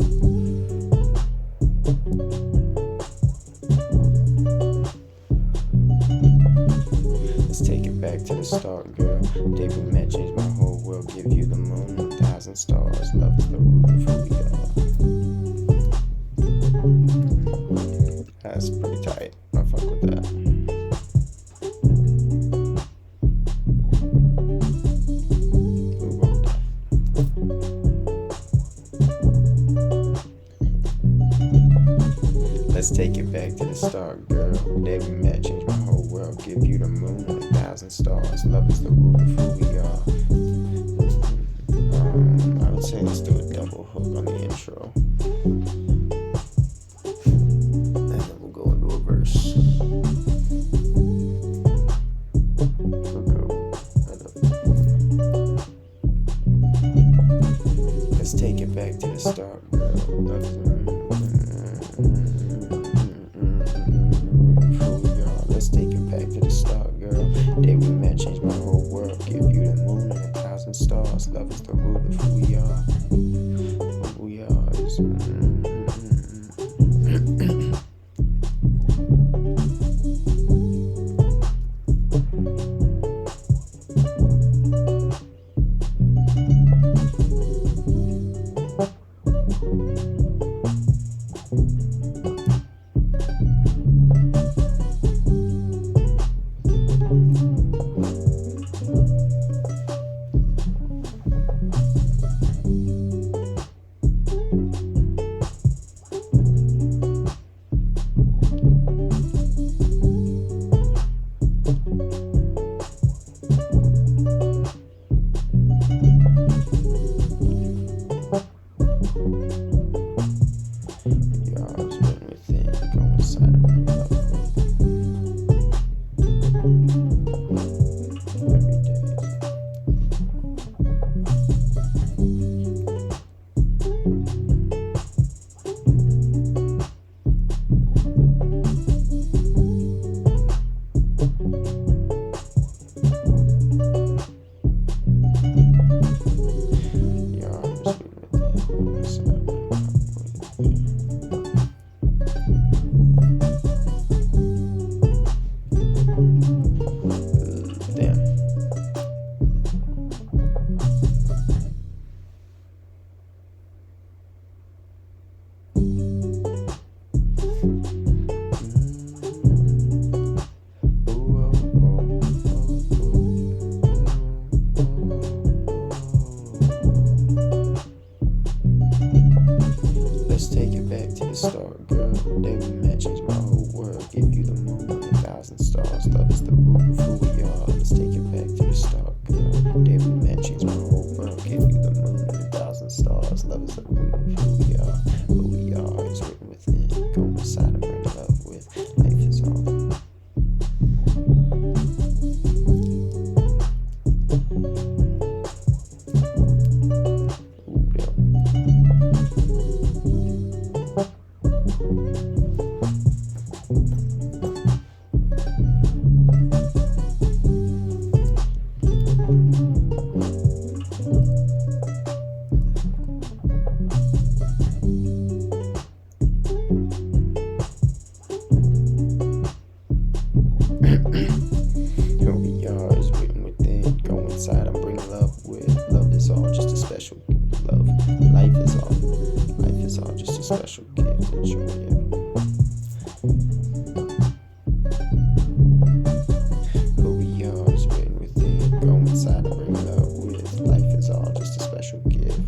Let's take it back to the start, girl. Day we met, change my whole world, give you the moon and 1,000 stars. Love is the root of who we are. That's pretty tight. I fuck with that. Who wrote that? Let's take it back to the start, girl. Day we met, change my whole world, give you the moon and 1,000 stars. Love is the root of who we are. I would say let's do a double hook on the intro. And then we'll go into a verse. Let's take it back to the start, girl. Love is Let's take it back to the start, girl. Day we met, changed my whole world, give you the moon and 1,000 stars. Love is the root of who we are. Who we are is Let's take it back to the start, girl. Day we met, changed my whole world, give you the moon and 1,000 stars. Love is the root of who we are. Let's take it back to the start, girl. Day we met, changed my whole world, give you the moon and 1,000 stars. Love is the root of who we are. Who we are is written within. Go inside and bring love with. Life is all. Who we are is written within. Go inside and bring love with. Love is all just a special love. Life is all. Life is all just a special gift. Enjoy it. Who we are is written within. Go inside and bring love with. Life is all just a special gift.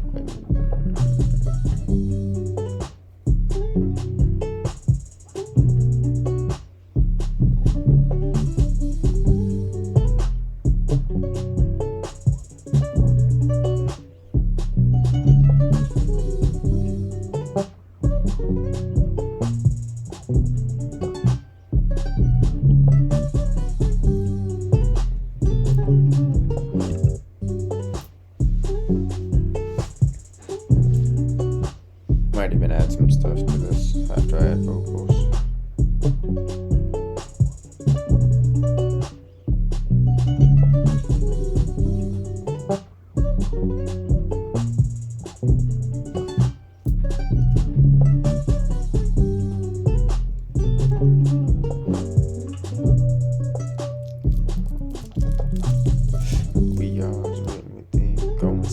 Might even add some stuff to this after I add vocals.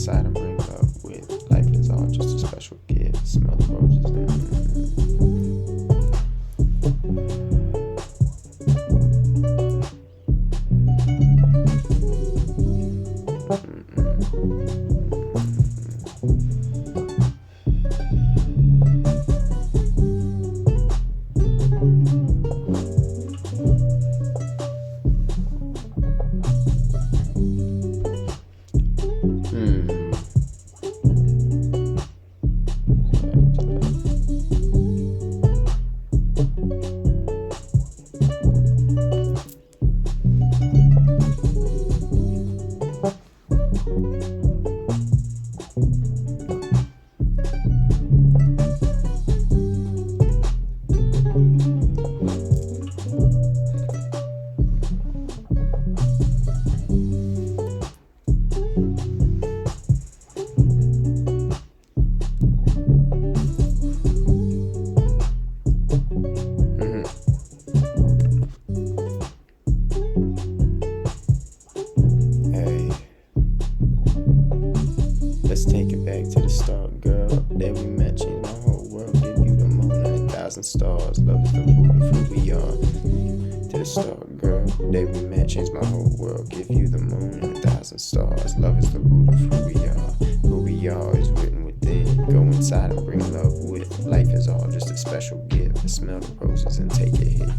inside and bring love with. Life is all just a special gift. Smell the roses stars. Love is the root of who we are. To the start, girl. Day we met changed my whole world. Give you the moon and 1,000 stars. Love is the root of who we are. Who we are is written within. Go inside and bring love with. Life is all just a special gift. Smell the roses and take a hit.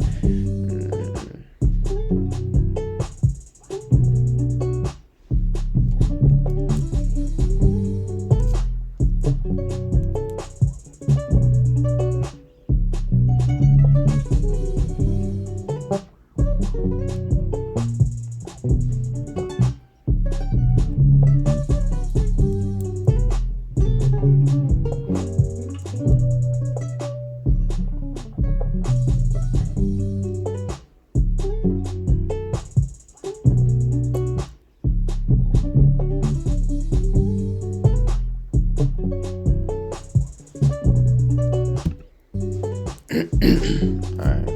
Alright.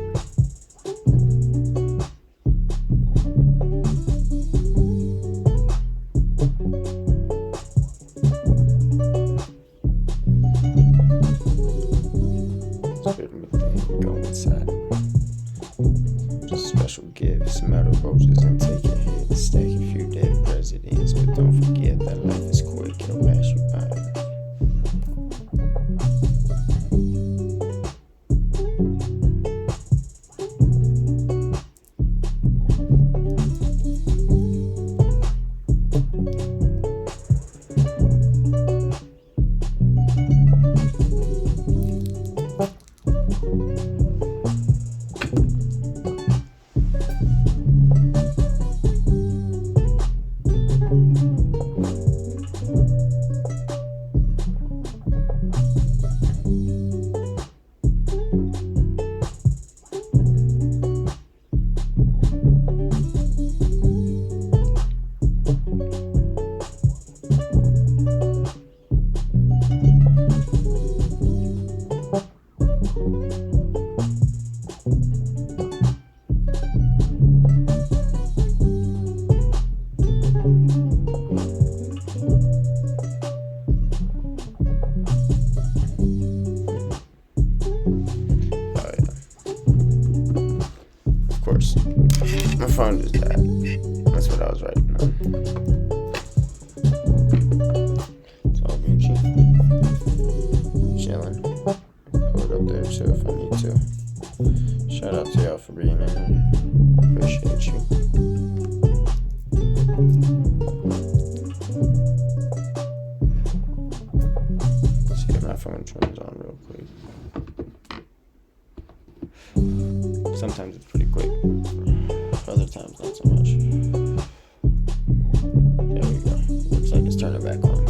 Go inside. Just a special gift. Smell the roses and take a hit. Stack a few dead presidents, but don't forget that life is quick. It'll pass you by. My phone just died. That's what I was writing on. It's all Gucci. Chilling. Pull it up there too if I need to. Shout out to y'all for being in here. Appreciate you. See if my phone turns on real quick. Sometimes it's pretty quick. Other times not so much. There we go. Looks like it's turning back on.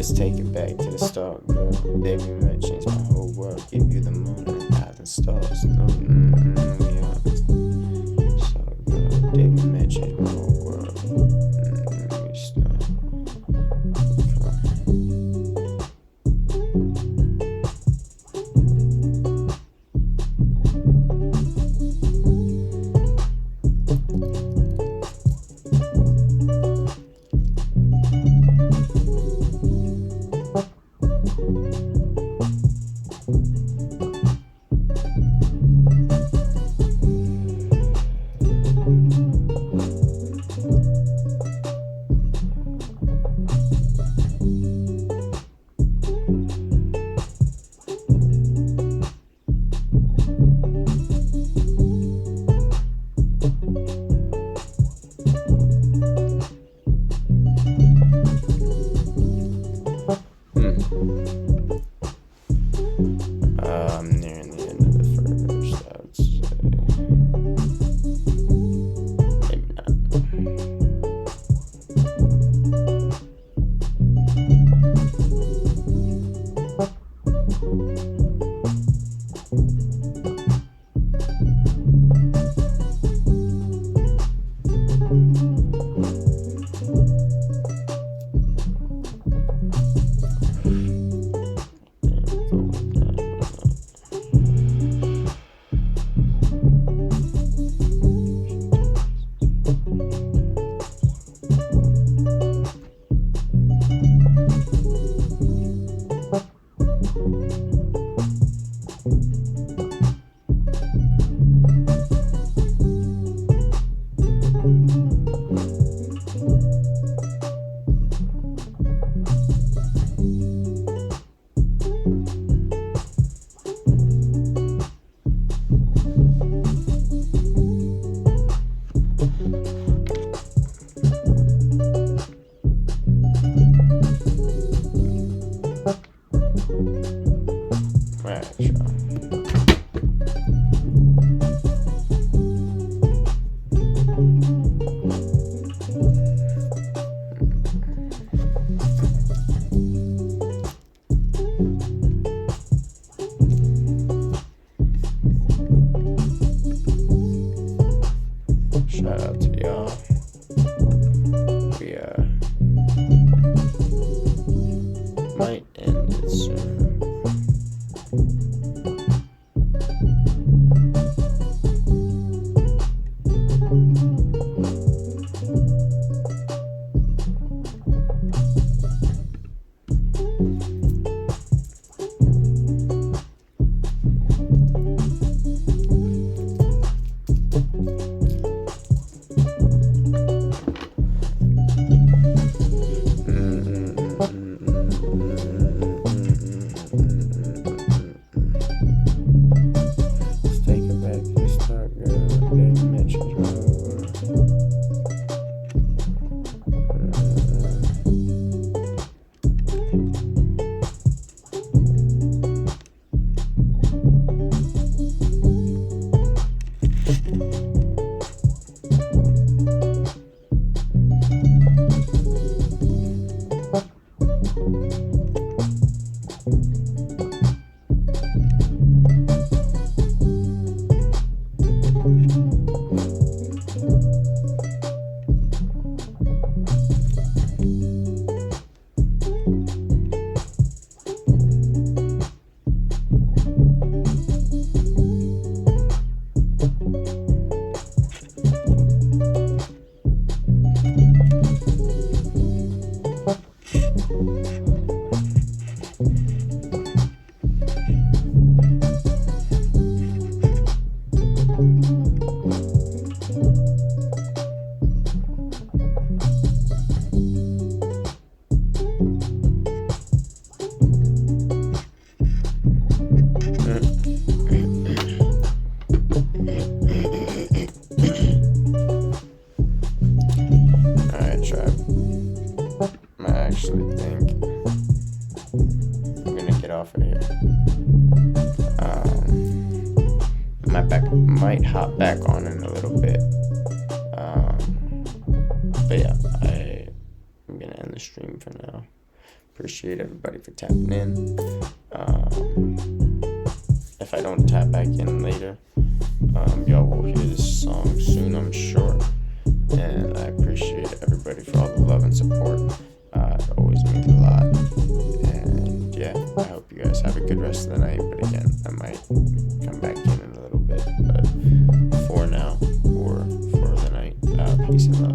Let's take it back to the start, girl. Baby, you might change my whole world. Give you the moon and 1,000 stars. No, we honest. Start, girl. Baby, you might change my whole world. We start. Nearing the end of the first, I would say. Maybe not. Right, sure. Shout out to y'all. We might end it soon. Let's take it back to the start, girl. Baby, mentions my world. actually think I'm gonna get off of here. Might hop back on in a little bit. But yeah, I'm gonna end the stream for now. Appreciate everybody for tapping in. If I don't tap back in later, y'all will hear this song soon, I'm sure. And I appreciate everybody for all the love and support. It always means a lot. And yeah, I hope you guys have a good rest of the night. But again, I might come back in a little bit. But for now, or for the night, peace and love.